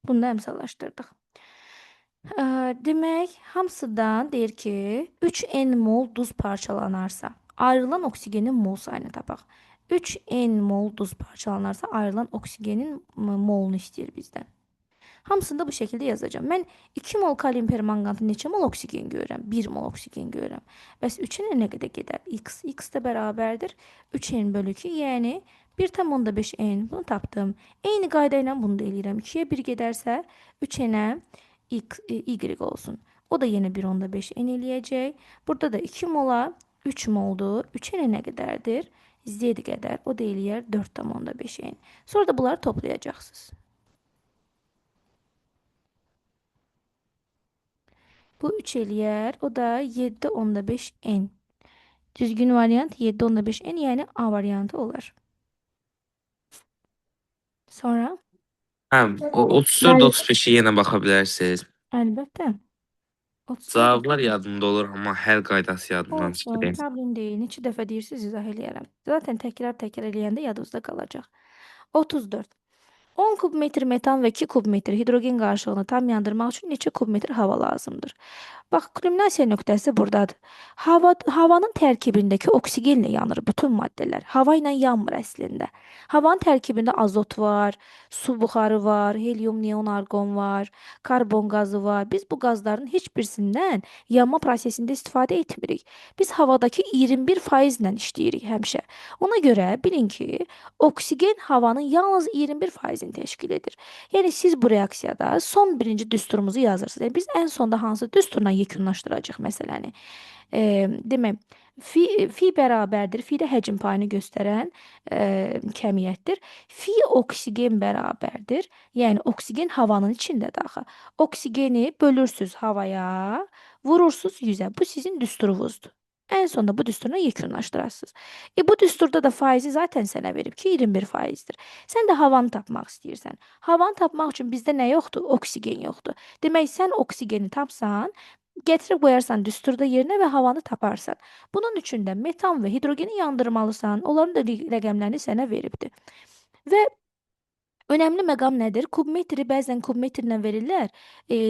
Speaker 1: Bunu da əmsallaşdırdıq. Demək, hamısından deyir ki, 3N mol duz parçalanarsa, ayrılan oksigenin mol sayını tapaq. 3N mol duz parçalanarsa, ayrılan oksigenin molunu istəyir bizdən. Hamısını da bu şəkildə yazacağım. Mən 2 mol kalium permanqanatı neçə mol oksigen görürəm? 1 mol oksigen görürəm. Bəs 3-ə nə qədər gedər? X. X də bərabərdir 3N bölü 2, yəni 1,5N. Bunu tapdım. Eyni qayda ilə bunu da eləyirəm. 2-yə 1 gedərsə 3N-ə Y olsun. O da yenə 1,5N eləyəcək. Burada da 2 mola 3 moldur. 3N nə qədərdir? Z qədər. O da eləyər 4,5N. Sonra da bunları toplayacaqsınız. Bu 3 eləyər. O da 7,5N. Düzgün variant 7,5N, yəni A variantı olar. Sonra
Speaker 3: Hə, o 34-35-i yenə baxa bilərsiniz.
Speaker 1: əlbəttə. 34
Speaker 3: Cavablar yadımda olur, amma hər qaydası yadımdan
Speaker 1: olsun,
Speaker 3: çıxır.
Speaker 1: problem deyil. Neçə dəfə deyirsiniz, izah eləyərəm. Zaten təkrar eləyəndə yadınızda qalacaq. 34. 10 kub metr metan və 2 kub metr hidrogen qarışığını tam yandırmaq üçün neçə kub metr hava lazımdır? Bax, kulminasiya nöqtəsi buradadır. Havanın tərkibindəki oksigenlə yanır bütün maddələr. Hava ilə yanmır əslində. Havanın tərkibində azot var, su buxarı var, helium, neon, argon var, karbon qazı var. Biz bu qazların heç birisindən yanma prosesində istifadə etmirik. Biz havadakı 21% ilə işləyirik həmişə. Ona görə bilin ki, oksigen havanın yalnız 21%-ni təşkil edir. Yəni siz bu reaksiyada son birinci düsturumuzu yazırsınız. Yəni biz ən sonda hansı düsturla yekunlaşdıracağıq məsələni? Demək, fi bərabərdir. Fi də həcm payını göstərən kəmiyyətdir. Fi oksigen bərabərdir. Yəni oksigen havanın içindədir axı. Oksigeni bölürsüz havaya, vurursunuz 100-ə. Bu sizin düsturunuzdur. Ən sonunda bu düsturla yekunlaşdırasınız. Bu düsturda da faizi zaten sənə verib ki, 21%-dir. Sən də havanı tapmaq istəyirsən. Havanı tapmaq üçün bizdə nə yoxdur? Oksigen yoxdur. Demək, sən oksigeni tapsan, gətirib qoyarsan düsturda yerinə və havanı taparsan. Bunun üçün də metan və hidrogeni yandırmalısan. Onların da rəqəmlərini sənə veribdir. Və önəmli məqam nədir? Kubmetri bəzən kubmetrlə verirlər,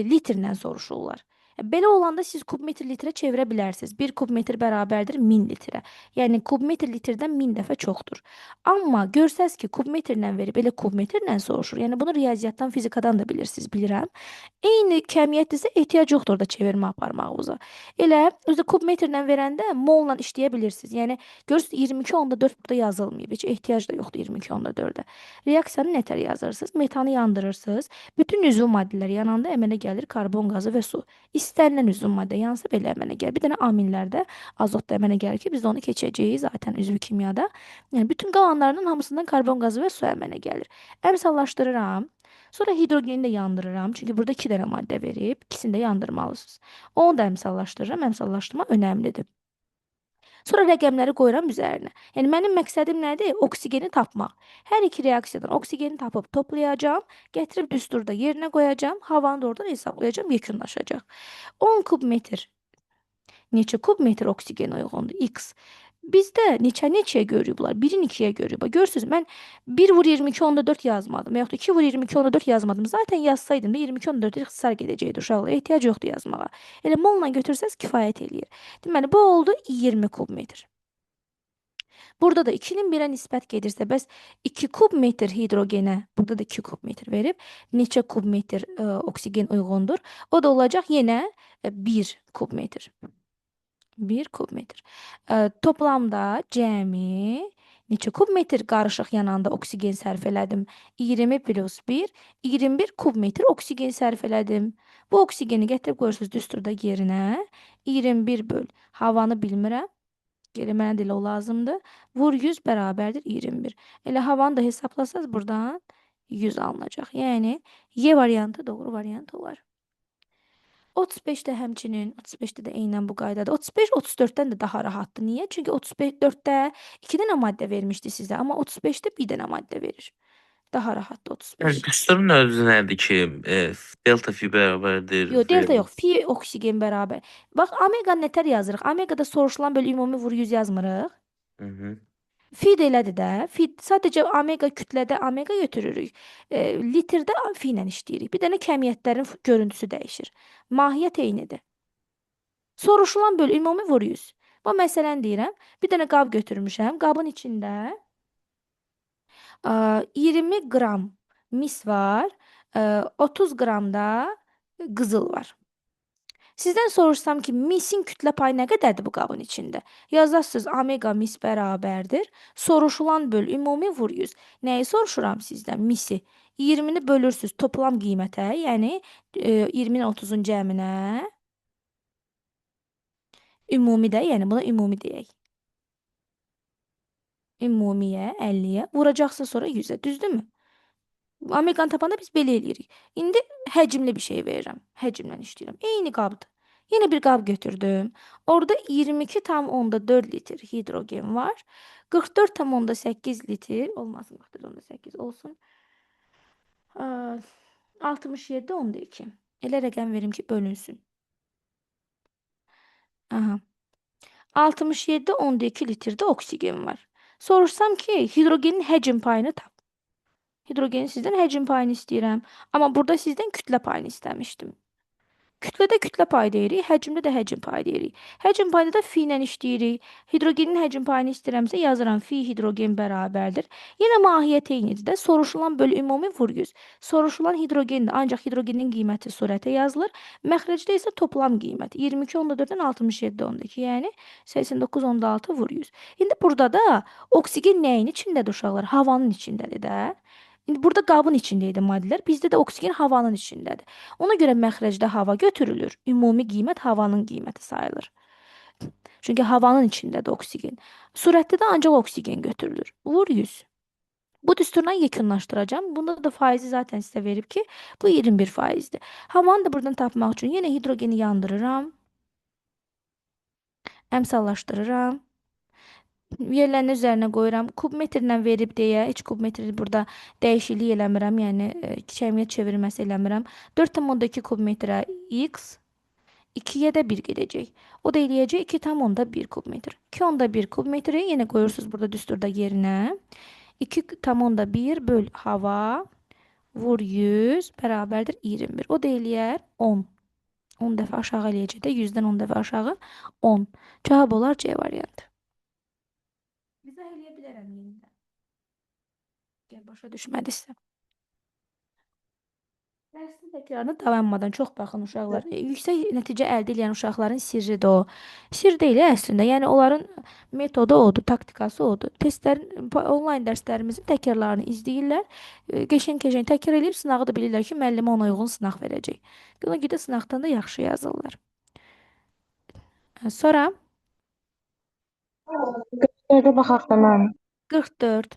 Speaker 1: litrlə soruşurlar. Belə olanda siz kubmetr litrə çevirə bilərsiniz. 1 kubmetr bərabərdir 1000 litrə. Yəni kubmetr litrdən 1000 dəfə çoxdur. Amma görsəz ki, kubmetrlə verib elə kubmetrlə soruşur. Yəni bunu riyaziyyatdan, fizikadan da bilirsiniz, bilirəm. Eyni kəmiyyətdirsə ehtiyac yoxdur da çevirmə aparmağınıza. Elə özü kubmetrlə verəndə molla işləyə bilirsiniz. Yəni görürsüz 22,4 burada yazılmayıb. Heç ehtiyac da yoxdur 22,4-ə. Reaksiyanı nətər yazırsınız? Metanı yandırırsınız. Bütün üzv maddələr yananda əmələ gəlir karbon qazı və su. İstənilən üzv maddə yansa belə əmələ gəlir. Bir dənə aminlərdə azot da əmələ gəlir ki, biz onu keçəcəyik zaten üzv kimyada. Yəni bütün qalanlarının hamısından karbon qazı və su əmələ gəlir. Əmsallaşdırıram. Sonra hidrogeni də yandırıram. Çünki burada 2 dənə maddə verib, ikisini də yandırmalısınız. Onu da əmsallaşdırıram. Əmsallaşdırma önəmlidir. Sonra rəqəmləri qoyuram üzərinə. Yəni mənim məqsədim nədir? Oksigeni tapmaq. Hər iki reaksiyadan oksigeni tapıb toplayacağam, gətirib düsturda yerinə qoyacağam, havanı da oradan hesablayacağam, yekunlaşacaq. 10 kub metr. Neçə kub metr oksigen uyğundur? X. Bizdə neçəyə görüblər? 1-in 2-yə görüblər. Görürsünüz, mən 1/22,4 yazmadım. Və yaxud 2/22,4 yazmadım. Zaten yazsaydım da 22,4 ixtisar gedəcəkdi uşaqlar. Ehtiyac yoxdur yazmağa. Elə molla götürsəz kifayət eləyir. Deməli, bu oldu 20 kub metr. Burada da 2-nin 1-ə nisbət gedirsə, bəs 2 kub metr hidrogenə, burada da 2 kub metr verib, neçə kub metr oksigen uyğundur? O da olacaq yenə 1 kub metr. 1 kub metr. Toplamda cəmi neçə kub metr qarışıq yananda oksigen sərf elədim? 20 plus 1, 21 kub metr oksigen sərf elədim. Bu oksigeni gətirib qoyursunuz düsturda yerinə. 21 böl. Havanı bilmirəm. Gələ mənə də elə o lazımdır. Vur 100 bərabərdir 21. Elə havanı da hesablasaz buradan 100 alınacaq. Yəni Y variantı doğru variant olar. 35 də həmçinin 35-də də eynən bu qaydadır. 35 34-dən də daha rahatdır. Niyə? Çünki 34-də 2 dənə maddə vermişdi sizə, amma 35-də bir dənə maddə verir. Daha rahatdır 35.
Speaker 3: Düsturun özü nədir ki, delta fi bərabərdir?
Speaker 1: Yox, delta yox. Fi oksigen bərabər. Bax, omega nətər yazırıq? Omegada soruşulan bölü ümumi vur 100 yazmırıq.
Speaker 3: Hı hı.
Speaker 1: Fi də elədir də. Fi sadəcə omega kütlədə omega götürürük. Litrdə fi ilə işləyirik. Bir dənə kəmiyyətlərin görüntüsü dəyişir. Mahiyyət eynidir. Soruşulan bölü ümumi vur 100. Bu məsələn deyirəm. Bir dənə qab götürmüşəm. Qabın içində 20 qram mis var. 30 qram da qızıl var. Sizdən soruşsam ki, misin kütlə payı nə qədərdir bu qabın içində? Yazarsınız omega mis bərabərdir. Soruşulan böl ümumi vur 100. Nəyi soruşuram sizdən? Misi. 20-ni bölürsüz toplam qiymətə, yəni 20-nin 30-un cəminə. Ümumi də, yəni buna ümumi deyək. Ümumiyə 50-yə vuracaqsınız sonra 100-ə, düzdürmü? Omeganı tapanda biz belə eləyirik. İndi həcmli bir şey verirəm. Həcmlə işləyirəm. Eyni qabdır. Yenə bir qab götürdüm. Orada 22,4 litr hidrogen var. 44,8 litr olmasın, 44,8 olsun. 67,2. Elə rəqəm verim ki, bölünsün. Aha. 67,2 litrdə oksigen var. Soruşsam ki, hidrogenin həcm payını tap. Hidrogenin sizdən həcm payını istəyirəm. Amma burada sizdən kütlə payını istəmişdim. Kütlədə kütlə payı deyirik, həcmdə də həcm payı deyirik. Həcm payında da fi ilə işləyirik. Hidrogenin həcm payını istəyirəmsə yazıram fi hidrogen bərabərdir. Yenə mahiyyət eynidir də. Soruşulan bölü ümumi vur 100. Soruşulan hidrogendir, ancaq hidrogenin qiyməti surətə yazılır. Məxrəcdə isə toplam qiymət 22,4-dən 67,2, yəni 89,6 vur 100. İndi burada da oksigen nəyin içindədir uşaqlar? Havanın içindədir də. İndi burada qabın içində idi maddələr. Bizdə də oksigen havanın içindədir. Ona görə məxrəcdə hava götürülür. Ümumi qiymət havanın qiyməti sayılır. Çünki havanın içindədir oksigen. Surətdə də ancaq oksigen götürülür. Vur 100. Bu düsturla yekunlaşdıracağım. Bunda da faizi zaten sizə verib ki, bu 21%'dir. Havanı da buradan tapmaq üçün yenə hidrogeni yandırıram. Əmsallaşdırıram. Yerlərini üzərinə qoyuram. Kubmetrlə verib deyə, heç kubmetri burada dəyişiklik eləmirəm, yəni kəmiyyət çevirməsi eləmirəm. 4,2 kubmetrə x, 2-yə də 1 gedəcək. O da eləyəcək 2,1 kubmetr. 2,1 kubmetri yenə qoyursunuz burada düsturda yerinə. 2,1 böl hava vur 100 bərabərdir 21. O da eləyər 10. 10 dəfə aşağı eləyəcək də 100-dən 10 dəfə aşağı 10. Cavab olar C variantı. İzah eləyə bilərəm yenidən. Gəl başa düşmədisə. Dərsin təkrarını dayanmadan çox baxın uşaqlar. Yüksək nəticə əldə edən uşaqların sirri də o. Sir deyil əslində. Yəni onların metodu odur, taktikası odur. Testlərin, onlayn dərslərimizin təkrarlarını izləyirlər. Qəşəng-qəşəng təkrar edib sınağı da bilirlər ki, müəllimə ona uyğun sınaq verəcək. Ona görə sınaqdan da yaxşı yazırlar. Sonra
Speaker 2: 44-ə baxaq da mən.
Speaker 1: 44.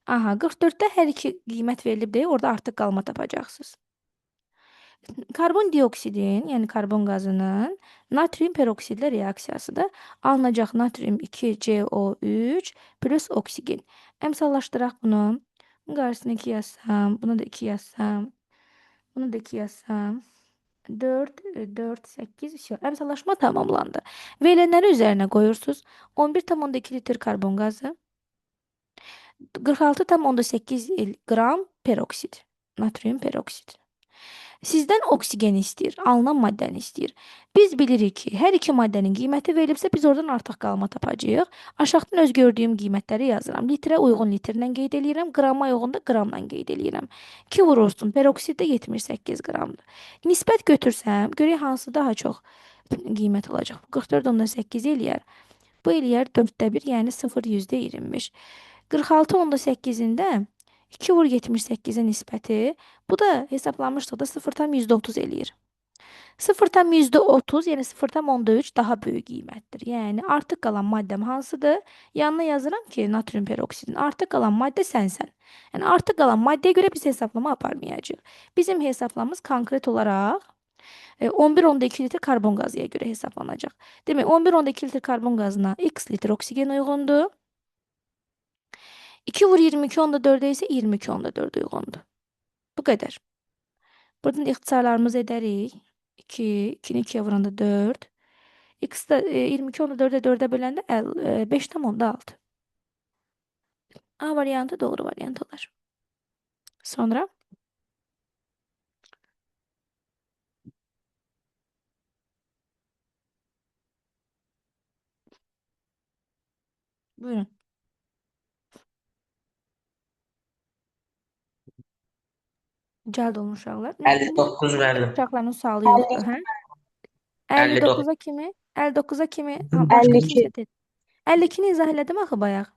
Speaker 1: Aha, 44-də hər iki qiymət verilib deyə orada artıq qalma tapacaqsınız. Karbon dioksidin, yəni karbon qazının natrium peroksidlə reaksiyasıdır. Alınacaq natrium 2CO3 plus oksigen. Əmsallaşdıraq bunu. Bunun qarşısına 2 yazsam, buna da 2 yazsam, bunu da 2 yazsam. 4, 4, 8, əmsallaşma tamamlandı. Verilənləri üzərinə qoyursunuz. 11,2 litr karbon qazı. 46,8 qram peroksid. Natrium peroksid. Sizdən oksigen istəyir, alınan maddəni istəyir. Biz bilirik ki, hər iki maddənin qiyməti verilibsə, biz oradan artıq qalma tapacağıq. Aşağıdan öz gördüyüm qiymətləri yazıram. Litrə uyğun litrlə qeyd edirəm, qrama uyğun da qramla qeyd edirəm. 2 vurursun, peroksid də 78 qramdır. Nisbət götürsəm, görək hansı daha çox qiymət olacaq. 44,8 eləyər. Bu eləyər 4də 1, yəni 0,25. 46,8-ində 2 vur 78-ə nisbəti, bu da hesablanmışdıqda 0,30 eləyir. 0,30, yəni 0,3 daha böyük qiymətdir. Yəni artıq qalan maddəm hansıdır? Yanına yazıram ki, natrium peroksidin artıq qalan maddə sənsən. Yəni artıq qalan maddəyə görə biz hesablama aparmayacağıq. Bizim hesablamamız konkret olaraq E, 11,2 litr karbon qazıya görə hesablanacaq. Demək, 11,2 litr karbon qazına x litr oksigen uyğundur. 2 vur 22,4 isə 22,4 uyğundur. Bu qədər. Buradan ixtisarlarımızı edərik. 2, 2-ni 2-yə vuranda 4. X da 22,4-ə 4-ə böləndə 5,6. A variantı doğru variant olar. Sonra buyurun. Cəld olun uşaqlar.
Speaker 3: 59 müəllim.
Speaker 1: Uşaqların sualı yoxdur, hə?
Speaker 3: 59.
Speaker 1: 59-a kimi? 59-a kimi?
Speaker 3: Hı,
Speaker 1: Başqa
Speaker 2: 52.
Speaker 1: kimsə dedi. 52-ni izah elədim axı bayaq.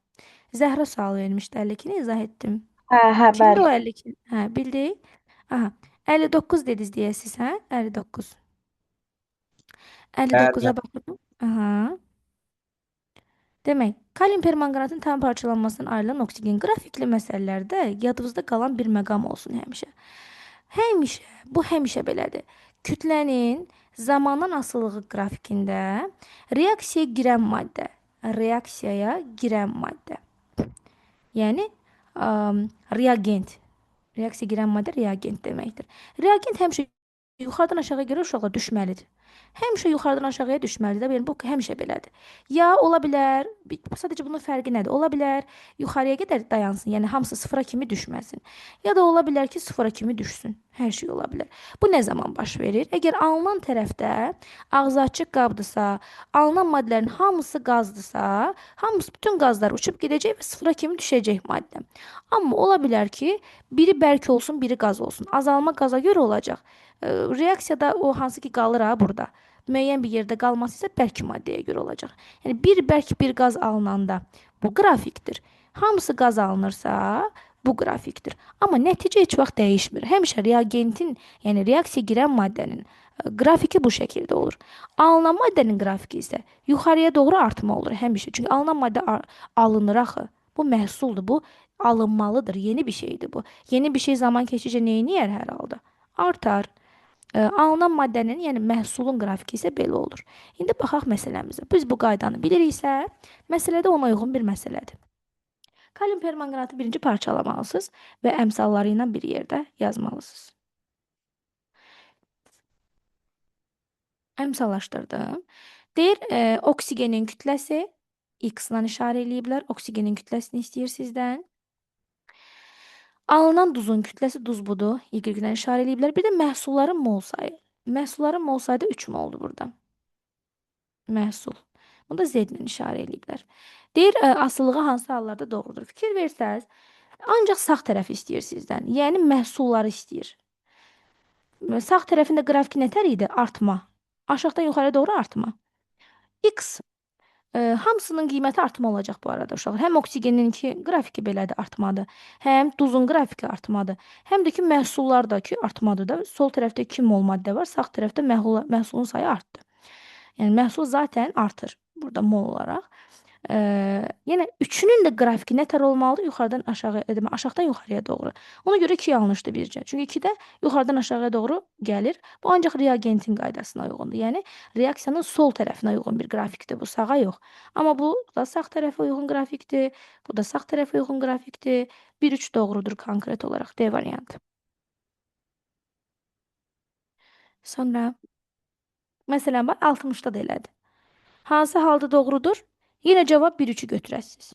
Speaker 1: Zəhra sual vermişdi. 52-ni izah etdim.
Speaker 2: Hə,
Speaker 1: Kimdir o
Speaker 2: bəli.
Speaker 1: 52? Hə, bildik. Aha. 59 dediniz deyəsiz, hə? 59. 59-a baxın. Aha. Demək, kalium permanganatın tam parçalanmasından ayrılan oksigen qrafikli məsələlərdə yadınızda qalan bir məqam olsun həmişə. Həmişə, bu həmişə belədir. Kütlənin zamandan asılılığı qrafikində reaksiyaya girən maddə. Yəni reagent. Reaksiyaya girən maddə reagent deməkdir. Reagent həmişə yuxarıdan aşağıya görə uşağa düşməlidir. Həmişə yuxarıdan aşağıya düşməlidir. Yəni bu həmişə belədir. Ya ola bilər, sadəcə bunun fərqi nədir? Ola bilər yuxarıya qədər dayansın, yəni hamısı sıfıra kimi düşməsin. Ya da ola bilər ki, sıfıra kimi düşsün. Hər şey ola bilər. Bu nə zaman baş verir? Əgər alınan tərəfdə ağzı açıq qabdırsa, alınan maddələrin hamısı qazdırsa, bütün qazlar uçub gedəcək və sıfıra kimi düşəcək maddə. Amma ola bilər ki, biri bərk olsun, biri qaz olsun. Azalma qaza görə olacaq. Reaksiyada o hansı ki qalır ha burada. Müəyyən bir yerdə qalması isə bərk maddəyə görə olacaq. Yəni bir bərk bir qaz alınanda bu qrafikdir. Hamısı qaz alınırsa bu qrafikdir. Amma nəticə heç vaxt dəyişmir. Həmişə reagentin, yəni reaksiyaya girən maddənin qrafiki bu şəkildə olur. Alınan maddənin qrafiki isə yuxarıya doğru artma olur həmişə. Çünki alınan maddə alınır axı. Bu məhsuldur, bu alınmalıdır. Yeni bir şeydir bu. Yeni bir şey zaman keçicə neyniyər hər halda? Artar. Alınan maddənin, yəni məhsulun qrafiki isə belə olur. İndi baxaq məsələmizə. Biz bu qaydanı biliriksə, məsələdə ona uyğun bir məsələdir. Kalium permanganatı birinci parçalamalısınız və əmsalları ilə bir yerdə yazmalısınız. Əmsallaşdırdım. Deyir, oksigenin kütləsi X-la işarə eləyiblər. Oksigenin kütləsini istəyir sizdən. Alınan duzun kütləsi duz budur. Y-lə işarə eləyiblər. Bir də məhsulların mol sayı. Məhsulların mol sayı da 3 moldur burada. Məhsul. Bunu da Z-lə işarə eləyiblər. Deyir, asılılığı hansı hallarda doğrudur? Fikir versəz, ancaq sağ tərəfi istəyir sizdən. Yəni məhsulları istəyir. Sağ tərəfində qrafiki nətər idi? Artma. Aşağıdan yuxarı doğru artma. X hamısının qiyməti artma olacaq bu arada uşaqlar. Həm oksigeninki qrafiki belədir, artmadır. Həm duzun qrafiki artmadır. Həm də ki, məhsullar da ki, artmadır da. Sol tərəfdə 2 mol maddə var, sağ tərəfdə məhsulun sayı artdı. Yəni məhsul zaten artır burada mol olaraq. Yəni üçünün də qrafiki nətər olmalıdır? Yuxarıdan aşağıya, aşağıdan yuxarıya doğru. Ona görə 2 yanlışdır bircə. Çünki 2 də yuxarıdan aşağıya doğru gəlir. Bu ancaq reagentin qaydasına uyğundur. Yəni reaksiyanın sol tərəfinə uyğun bir qrafikdir bu, sağa yox. Amma bu da sağ tərəfə uyğun qrafikdir. Bu da sağ tərəfə uyğun qrafikdir. 1-3 doğrudur konkret olaraq D variantı. Sonra məsələn bax 60-da da elədir. Hansı halda doğrudur? Yenə cavab 1-3-ü götürəsiniz.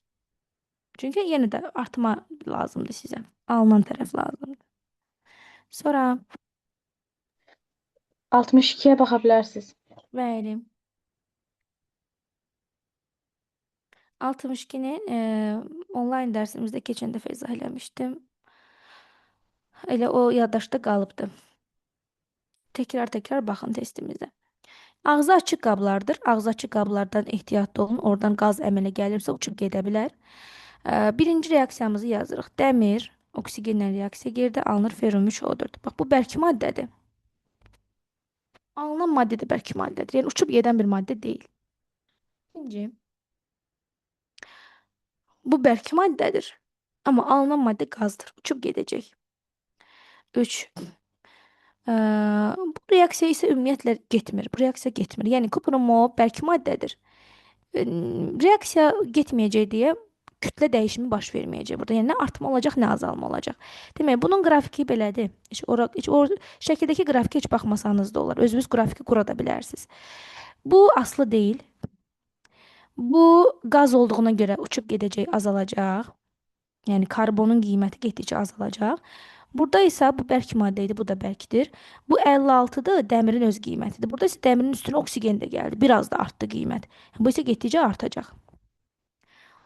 Speaker 1: Çünki yenə də artma lazımdır sizə. Alınan tərəf lazımdır. Sonra
Speaker 2: 62-yə baxa bilərsiniz.
Speaker 1: bəli. 62-nin onlayn dərsimizdə keçən dəfə izah eləmişdim. Elə o yaddaşda qalıbdı. Təkrar baxın testimizə. Ağzı açıq qablardır. Ağzı açıq qablardan ehtiyatlı olun. Oradan qaz əmələ gəlirsə uçub gedə bilər. Birinci reaksiyamızı yazırıq. Dəmir oksigenlə reaksiya gerdə alınır, ferrum 3 O4. Bax bu bərk maddədir. Alınan maddə də bərk maddədir. Yəni uçub gedən bir maddə deyil. İkinci, bu bərk maddədir. Amma alınan maddə qazdır. Uçub gedəcək. 3. Ə, Bu reaksiya isə ümumiyyətlə getmir. Bu reaksiya getmir. Yəni Kuprumov bərk maddədir. Reaksiya getməyəcək deyə kütlə dəyişimi baş verməyəcək burada. Yəni nə artma olacaq, nə azalma olacaq. Demək, bunun qrafiki belədir. Heç o şəkildəki qrafikə heç baxmasanız da olar. Özünüz qrafiki qura da bilərsiniz. Bu aslı deyil. Bu qaz olduğuna görə uçub gedəcək, azalacaq. Yəni karbonun qiyməti getdikcə azalacaq. Burada isə bu bərk maddə idi, bu da bərkdir. Bu 56-dır, dəmirin öz qiymətidir. Burada isə dəmirin üstünə oksigen də gəldi. Biraz da artdı qiymət. Bu isə getdikcə artacaq.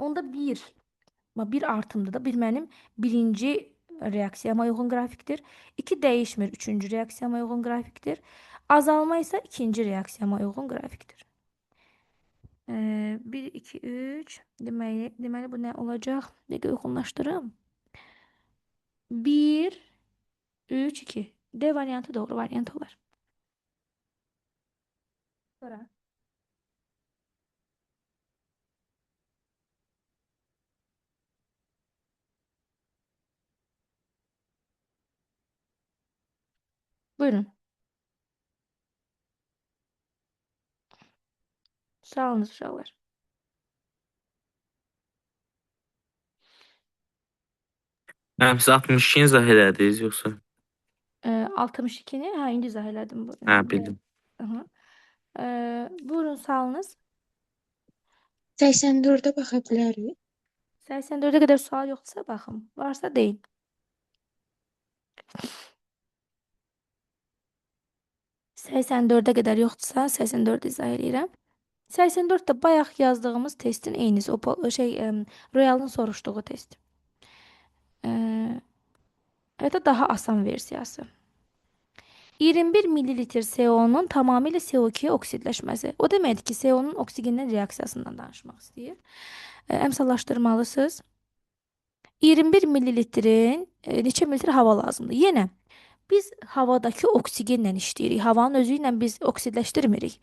Speaker 1: Onda bir artımdır da. Bir mənim birinci reaksiyama uyğun qrafikdir. 2 dəyişmir, üçüncü reaksiyama uyğun qrafikdir. Azalma isə ikinci reaksiyama uyğun qrafikdir. 1, 2, 3. Deməli bu nə olacaq? Bir dəqiqə uyğunlaşdırım. 1, 3, 2. D variantı doğru variant olar. Sonra. Buyurun. Sağ olun uşaqlar.
Speaker 3: Siz 62-ni izah elədiniz yoxsa?
Speaker 1: 62-ni indi izah elədim.
Speaker 3: Hə, bildim.
Speaker 1: Aha. Buyurun sağolunuz.
Speaker 6: 84-ə baxa bilərik.
Speaker 1: 84'e qədər sual yoxsa baxım. Varsa deyin. Səksən dördə qədər yoxdursa, 84 izah edirəm. 84 də bayaq yazdığımız testin eynisi. Royalın soruşduğu test. Hətta daha asan versiyası. 21 mililitr CO-nun tamamilə CO2-yə oksidləşməsi. O deməkdir ki, CO-nun oksigendən reaksiyasından danışmaq istəyir. Əmsallaşdırmalısınız. 21 mililitrin neçə mililitr hava lazımdır? Yenə biz havadakı oksigenlə işləyirik. Havanın özü ilə biz oksidləşdirmirik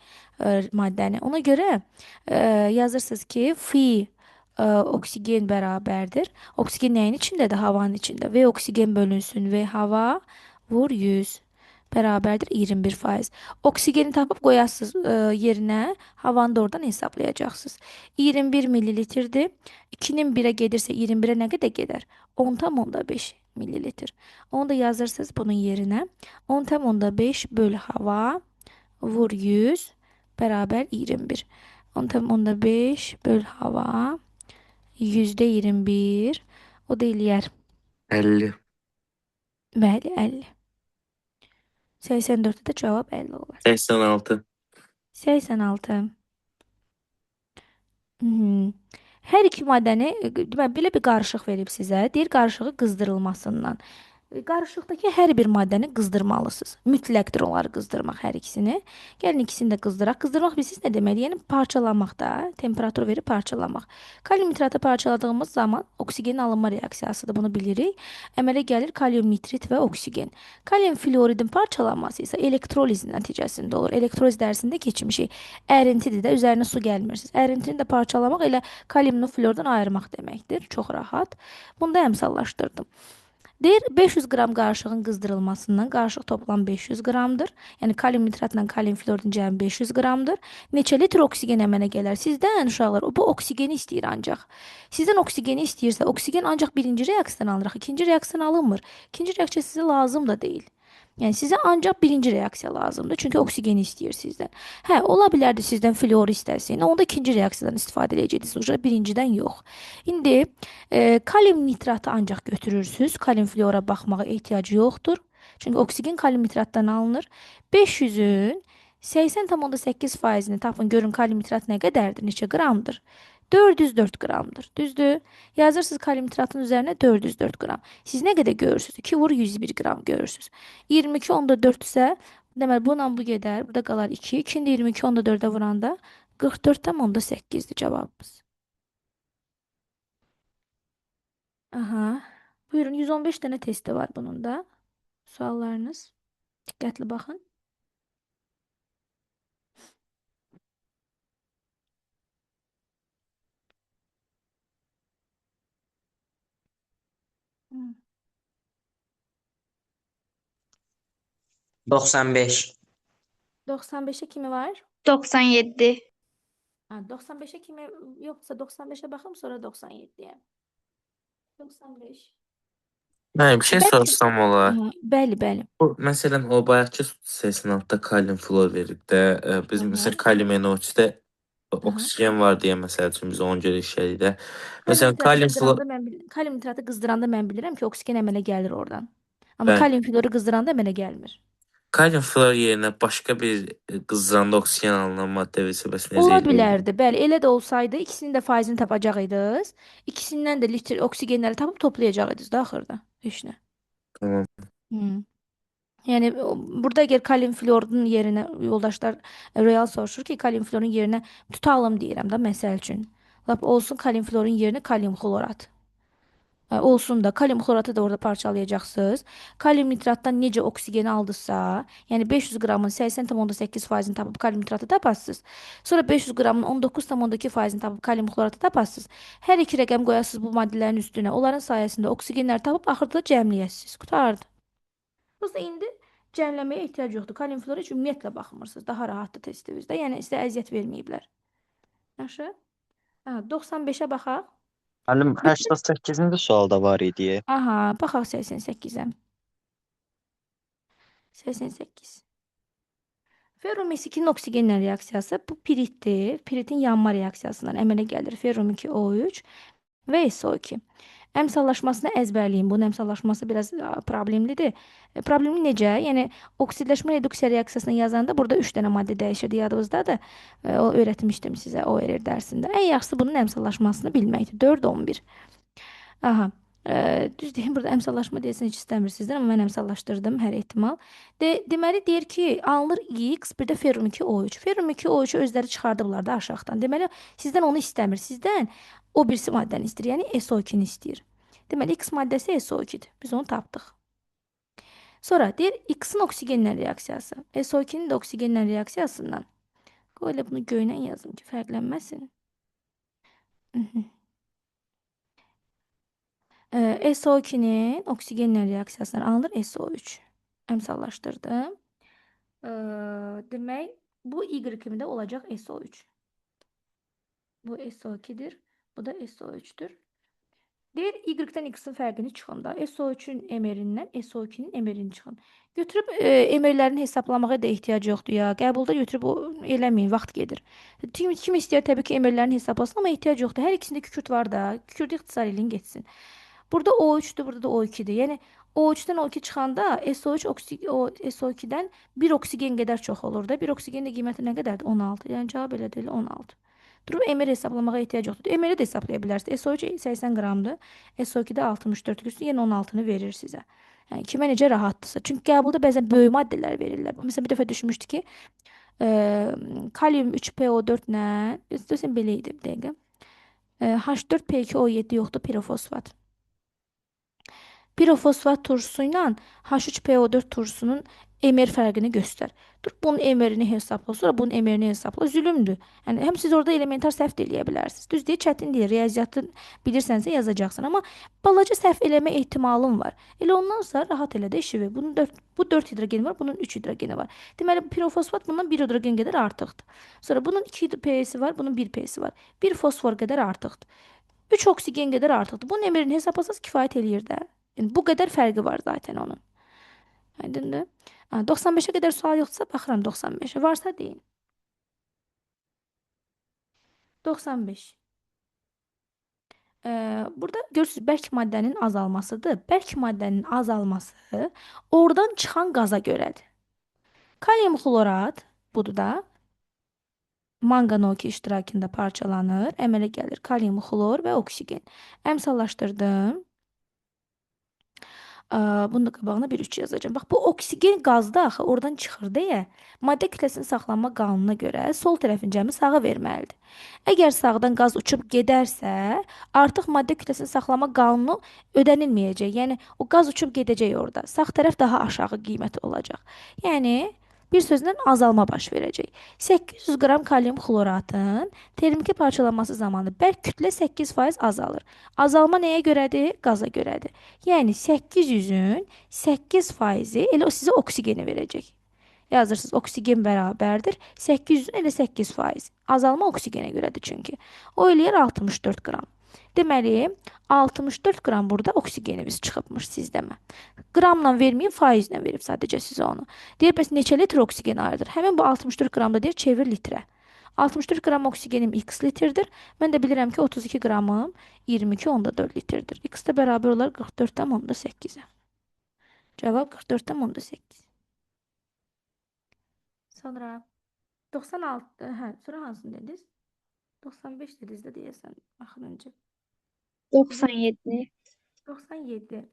Speaker 1: maddəni. Ona görə yazırsınız ki, Fi oksigen bərabərdir. Oksigen nəyin içindədir? Havanın içində. V oksigen bölünsün V hava vur 100 bərabərdir 21%. Oksigeni tapıb qoyasınız yerinə, havanı da oradan hesablayacaqsınız. 21 mililitrdir. 2-nin 1-ə gedirsə 21-ə nə qədər gedər? 10,5 mililitr. Onu da yazırsınız bunun yerinə. 10,5 böl hava vur 100 bərabər 21. 10,5 böl hava %21. O da eləyər.
Speaker 3: 50.
Speaker 1: Bəli, 50. 84'də də cavab 50 olar.
Speaker 3: 86.
Speaker 1: 86. Hər iki maddəni, deməli, belə bir qarışıq verib sizə. Deyir qarışığı qızdırılmasından. Qarışıqdakı hər bir maddəni qızdırmalısınız. Mütləqdir onları qızdırmaq hər ikisini. Gəlin ikisini də qızdıraq. Qızdırmaq bilirsiniz nə deməkdir? Yəni parçalamaq da, temperatur verib parçalamaq. Kalium nitratı parçaladığımız zaman oksigenin alınma reaksiyasıdır. Bunu bilirik. Əmələ gəlir kalium nitrit və oksigen. Kalium fluoridin parçalanması isə elektroliz nəticəsində olur. Elektroliz dərsində keçmişik. Ərintidir də, üzərinə su gəlmirsiniz. Ərintini də parçalamaq elə kaliumlu fluordan ayırmaq deməkdir. Çox rahat. Bunu da əmsallaşdırdım. Deyir 500 qram qarışığın qızdırılmasından qarışıq toplam 500 qramdır. Yəni kalium nitratla kalium fluoridin cəmi 500 qramdır. Neçə litr oksigen əmələ gələr? Sizdən uşaqlar bu oksigeni istəyir ancaq. Sizdən oksigeni istəyirsə, oksigen ancaq birinci reaksiyadan alınır, ikinci reaksiyadan alınmır. İkinci reaksiya sizə lazım da deyil. Yəni sizə ancaq birinci reaksiya lazımdır. Çünki oksigeni istəyir sizdən. Hə, ola bilərdi sizdən fluor istəsin. Onda ikinci reaksiyadan istifadə edəcəksiniz. Birincidən yox. İndi kalium nitratı ancaq götürürsüz. Kalium fluora baxmağa ehtiyac yoxdur. Çünki oksigen kalium nitratdan alınır. 500-ün 80,8%-ni tapın görün kalium nitrat nə qədərdir, neçə qramdır? 404 qramdır. Düzdür? Yazırsınız kalium nitratın üzərinə 404 qram. Siz nə qədər görürsünüz? 2 vur 101 qram görürsünüz. 22 onda 4 isə deməli bununla bu gedər. Burada qalar 2. 2-ni də 22 onda 4-ə vuranda 44,8-dir cavabımız. Aha. Buyurun 115 dənə testi var bunun da. Suallarınız. Diqqətli baxın.
Speaker 7: 95.
Speaker 1: 95'e kimi var?
Speaker 6: 97.
Speaker 1: Ha, 95'e kimi yoksa 95'e baxım sonra 97'ye. 95.
Speaker 3: Mən bir şey
Speaker 1: Bəlkə
Speaker 3: sorsam olar.
Speaker 1: bəli, bəli.
Speaker 3: Bu məsələn o bayaqki sesin altında kalium flor verib də, biz
Speaker 1: Aha.
Speaker 3: məsələn kalium NO3-də
Speaker 1: Aha.
Speaker 3: oksigen var deyə məsəl üçün biz ona görə işləyirik də.
Speaker 1: Kalium
Speaker 3: Məsələn
Speaker 1: nitratı
Speaker 3: kalium flor
Speaker 1: qızdıranda kalium nitratı qızdıranda mən bilirəm ki, oksigen əmələ gəlir oradan. Amma
Speaker 3: bəli.
Speaker 1: kalium floru qızdıranda əmələ gəlmir.
Speaker 3: Kalium flor yerinə başqa bir qızdıranda oksigen alınan maddə vesilbəsi necə
Speaker 1: Ola
Speaker 3: eləyir?
Speaker 1: bilərdi. Bəli, elə də olsaydı ikisinin də faizini tapacaqydınız. İkisindən də litr oksigenləri tapıb toplayacaqydınız da axırda. Heç nə.
Speaker 3: Tamam.
Speaker 1: Hı. Yəni burada əgər kalium florun yerinə yoldaşlar real soruşur ki, kalium florun yerinə tutalım deyirəm də məsəl üçün. Lap olsun kalium florun yerinə kalium xlorat. Olsun da kalium xloratı da orada parçalayacaqsınız. Kalium nitratdan necə oksigeni aldısa, yəni 500 qramın 80,8%-ni tapıb kalium nitratı taparsınız. Sonra 500 qramın 19,2%-ni tapıb kalium xloratı taparsınız. Hər iki rəqəm qoyasınız bu maddələrin üstünə. Onların sayəsində oksigenləri tapıb axırda cəmləyəsiniz. Qurtardı. Prosta indi cəmləməyə ehtiyac yoxdur. Kalium flora heç ümumiyyətlə baxmırsınız. Daha rahatdır testinizdə. Yəni sizə əziyyət verməyiblər. Yaxşı? 95-ə baxaq.
Speaker 4: Müəllim 88-ci sualda var idi.
Speaker 1: Aha, baxaq 88-ə. 88. Ferrum 2-nin oksigenlə reaksiyası bu piritdir. Piritin yanma reaksiyasından əmələ gəlir ferrum 2O3 və SO2. Əmsallaşmasını əzbərləyin. Bunun əmsallaşması biraz problemlidir. Problemi necə? Yəni oksidləşmə reduksiya reaksiyasını yazanda burada 3 dənə maddə dəyişirdi yadınızdadır. O öyrətmişdim sizə OER dərsində. Ən yaxşısı bunun əmsallaşmasını bilməkdir. 4 11. Aha. Düz deyim, burada əmsallaşma deyəsən heç istəmirsiniz, amma mən əmsallaşdırdım hər ehtimal. Deməli deyir ki, alınır X, bir də ferrum 2O3. Ferrum 2O3-ü özləri çıxardıblar da aşağıdan. Deməli sizdən onu istəmir. Sizdən o birisi maddəni istəyir, yəni SO2-ni istəyir. Deməli X maddəsi SO2-dir. Biz onu tapdıq. Sonra deyir X-in oksigenlə reaksiyası. SO2-nin də oksigenlə reaksiyasından. Qoy elə bunu göynən yazım ki, fərqlənməsin. SO2-nin oksigenlə reaksiyasından alınır SO3. Əmsallaşdırdım. Demək, bu Y-də olacaq SO3. Bu SO2-dir. Bu da SO3-dür. Deyir, Y-dən X-in fərqini çıxın da. SO3-ün emerindən SO2-nin emerini çıxın. Götürüb emerlərini hesablamağa da ehtiyac yoxdur ya. Qəbulda götürüb eləməyin, vaxt gedir. Kim istəyir təbii ki, emerlərini hesablasın, amma ehtiyac yoxdur. Hər ikisində kükürt var da. Kükürdü ixtisar eləyin getsin. Burada O3-dür, burada da O2-dir. Yəni O3-dən O2 çıxanda SO2-dən 1 oksigen qədər çox olur da. 1 oksigenin də qiyməti nə qədərdir? 16. Yəni cavab elə deyil, 16. Durub emer hesablamağa ehtiyac yoxdur. Emeri də hesablaya bilərsiniz. SO3 80 qramdır. SO2-də 64 qüsur, yəni 16-nı verir sizə. Yəni kimə necə rahatdırsa. Çünki qəbulda bəzən böyük maddələr verirlər. Məsələn bir dəfə düşmüşdü ki, kalium 3PO4 nə? İstəsən belə idi bir dəqiqə. H4P2O7 yoxdur, pirofosfat. Pirofosfat turşusu ilə H3PO4 turşusunun emer fərqini göstər. Dur, bunun emerini hesabla, sonra bunun emerini hesabla. Zülümdür. Yəni, həm siz orada elementar səhv də eləyə bilərsiniz. Düz deyil, çətin deyil. Riyaziyyatı bilirsənsə yazacaqsın. Amma balaca səhv eləmə ehtimalın var. Elə ondan sonra rahat elə də işi ver. Bu 4 hidrogeni var, bunun 3 hidrogeni var. Deməli, pirofosfat bundan 1 hidrogen qədər artıqdır. Sonra bunun 2 P'si var, bunun 1 P'si var. 1 fosfor qədər artıqdır. 3 oksigen qədər artıqdır. Bunun emerini hesablasaz kifayət eləyir də. Yəni, bu qədər fərqi var zaten onun. Aydındır. 95'e qədər sual yoxsa baxıram 95'e. Varsa deyin. 95. Burada görürsünüz bərk maddənin azalmasıdır. Bərk maddənin azalması oradan çıxan qaza görədir. Kalium xlorat budur da. Manqan-O2 iştirakında parçalanır. Əmələ gəlir kalium xlor və oksigen. Əmsallaşdırdım. Bunun da qabağına bir 3 yazacağım. Bax, bu oksigen qazda axı oradan çıxır deyə maddə kütləsinin saxlanma qanununa görə sol tərəfin cəmi sağa verməlidir. Əgər sağdan qaz uçub gedərsə, artıq maddə kütləsinin saxlama qanunu ödənilməyəcək. Yəni o qaz uçub gedəcək orada. Sağ tərəf daha aşağı qiyməti olacaq. Yəni Bir sözlə azalma baş verəcək. 800 qram kalium xloratın termiki parçalanması zamanı bərk kütlə 8% azalır. Azalma nəyə görədir? Qaza görədir. Yəni 800-ün 8%-i elə o sizə oksigeni verəcək. Yazırsınız oksigen bərabərdir 800-ün elə 8%. Azalma oksigenə görədir çünki. O eləyər 64 qram. Deməli 64 qram burada oksigenimiz çıxıbmış sizdəmə. Qramla verməyib, faizlə verib sadəcə sizə onu. Deyir, bəs neçə litr oksigen ayrıdır? Həmin bu 64 qramda deyir, çevir litrə. 64 qram oksigenim x litrdir. Mən də bilirəm ki, 32 qramım 22,4 litrdir. X də bərabər olar 44,8-ə. Cavab 44,8. Sonra 96, sonra hansını dediniz? 95 dediniz də deyəsən axırıncı.
Speaker 6: 97.
Speaker 1: 97.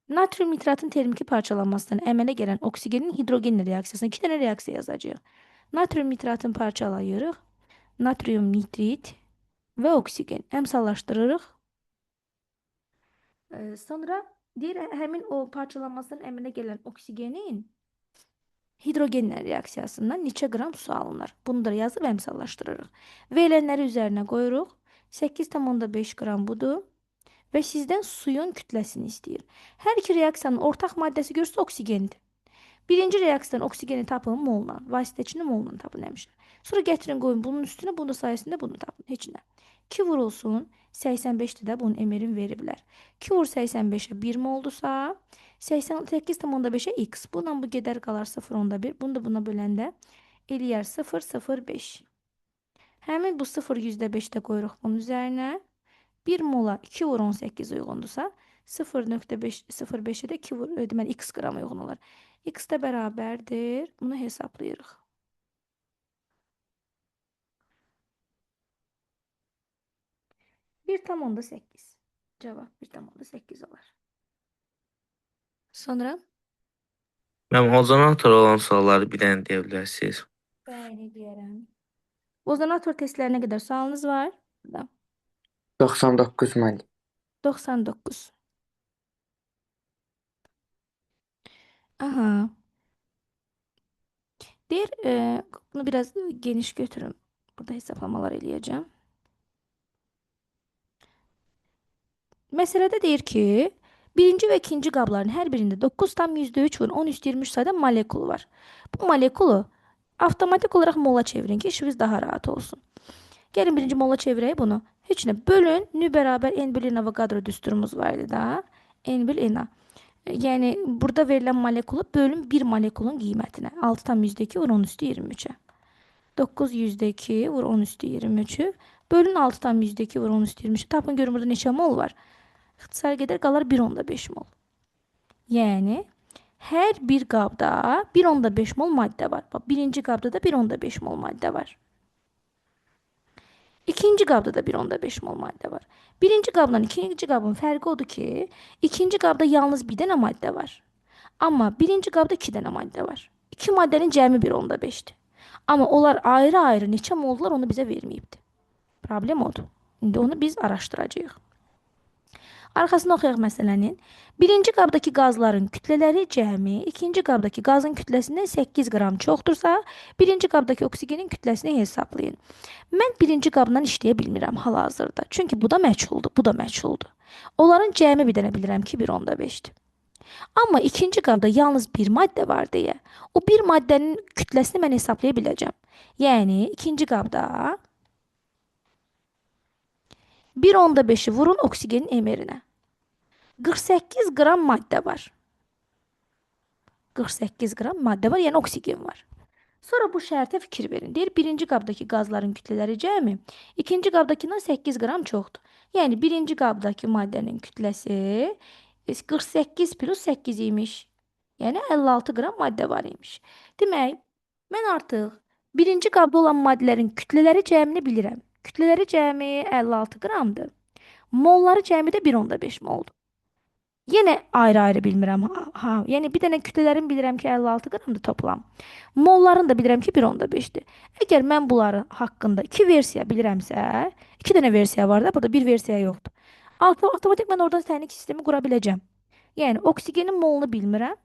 Speaker 1: Natrium nitratın termiki parçalanmasından əmələ gələn oksigenin hidrogenlə reaksiyasına 2 dənə reaksiya yazacağıq. Natrium nitratını parçalayırıq. Natrium nitrit və oksigen. Əmsallaşdırırıq. Sonra deyir, həmin o parçalanmasından əmələ gələn oksigenin hidrogenlə reaksiyasından neçə qram su alınır? Bunu da yazıb əmsallaşdırırıq. Verilənləri üzərinə qoyuruq. 8,5 qram budur. Və sizdən suyun kütləsini istəyir. Hər iki reaksiyanın ortaq maddəsi görürsə oksigendir. Birinci reaksiyadan oksigeni tapın molla. Vasitəçini molla tapın həmişə. Sonra gətirin qoyun bunun üstünə, bunun sayəsində bunu tapın. Heç nə. 2 vurulsun 85-dir də bunun emirin veriblər. 2 vur 85-ə 1 moldusa 88,5-ə x. Bundan bu gedər qalar 0,1. Bunu da buna böləndə eləyər 0,05. Həmin bu 0,5-də qoyuruq bunun üzərinə. 1 mola 2 vur 18 uyğundursa 0,05-ə də 2 vur, deməli x qram uyğun olar. X də bərabərdir. Bunu hesablayırıq. Bir tam onda 8. Cavab 1 tam onda 8 olar. Sonra
Speaker 3: Mən ozonator olan sualları bir dənə deyə bilərsiniz.
Speaker 1: bəli deyərəm. Ozonator testlərinə qədər sualınız var? Da.
Speaker 7: 99 müəllim.
Speaker 1: 99. Aha. Deyir, bunu biraz geniş götürün. Burada hesaplamalar eləyəcəm. Məsələdə deyir ki, birinci və ikinci qabların hər birində 9,3 vur 10 üstü 23 sayda molekul var. Bu molekulu avtomatik olaraq mola çevirin ki, işiniz daha rahat olsun. Gəlin birinci mola çevirək bunu. Heç nə. Bölün. Nü bərabər N1 Avogadro düsturumuz var idi da. N1 Na. Yəni, burada verilən molekulu bölün bir molekulun qiymətinə. 6,2 vur 10 üstü 23-ə. 9,2 vur 10 üstü 23-ü. Bölün 6,2 vur 10 üstü 23-ü. Tapın görün burada neçə mol var. İxtisar qədər qalar 1,5 mol. Yəni, hər bir qabda 1,5 mol maddə var. Birinci qabda da 1,5 mol maddə var. İkinci qabda da 1,5 mol maddə var. Birinci qabla ikinci qabın fərqi odur ki, ikinci qabda yalnız bir dənə maddə var. Amma birinci qabda 2 dənə maddə var. 2 maddənin cəmi 1,5-dir. Amma onlar ayrı-ayrı neçə moldular onu bizə verməyibdir. Problem odur. İndi onu biz araşdıracağıq. Arxasını oxuyaq məsələnin. Birinci qabdakı qazların kütlələri cəmi ikinci qabdakı qazın kütləsindən 8 qram çoxdursa, birinci qabdakı oksigenin kütləsini hesablayın. Mən birinci qabdan işləyə bilmirəm hal-hazırda. Çünki bu da məchuldur, bu da məchuldur. Onların cəmi bir dənə bilirəm ki, 1,5-dir. Amma ikinci qabda yalnız bir maddə var deyə, o bir maddənin kütləsini mən hesablaya biləcəm. Yəni, ikinci qabda 1,5-i vurun oksigenin emerinə. 48 qram maddə var. 48 qram maddə var, yəni oksigen var. Sonra bu şərtə fikir verin. Deyir, birinci qabdakı qazların kütlələri cəmi, ikinci qabdakindən 8 qram çoxdur. Yəni, birinci qabdakı maddənin kütləsi 48 plus 8 imiş. Yəni, 56 qram maddə var imiş. Demək, mən artıq birinci qabda olan maddələrin kütlələri cəmini bilirəm. Kütlələri cəmi 56 qramdır. Molları cəmi də 1,5 moldur. Yenə ayrı-ayrı bilmirəm. Yəni bir dənə kütlələrin bilirəm ki 56 qramdır toplam. Molların da bilirəm ki 1,5-dir. Əgər mən bunları haqqında 2 versiya bilirəmsə, 2 dənə versiya var da, burada bir versiya yoxdur. Avtomatik mən oradan təhlil sistemi qura biləcəm. Yəni oksigenin molunu bilmirəm,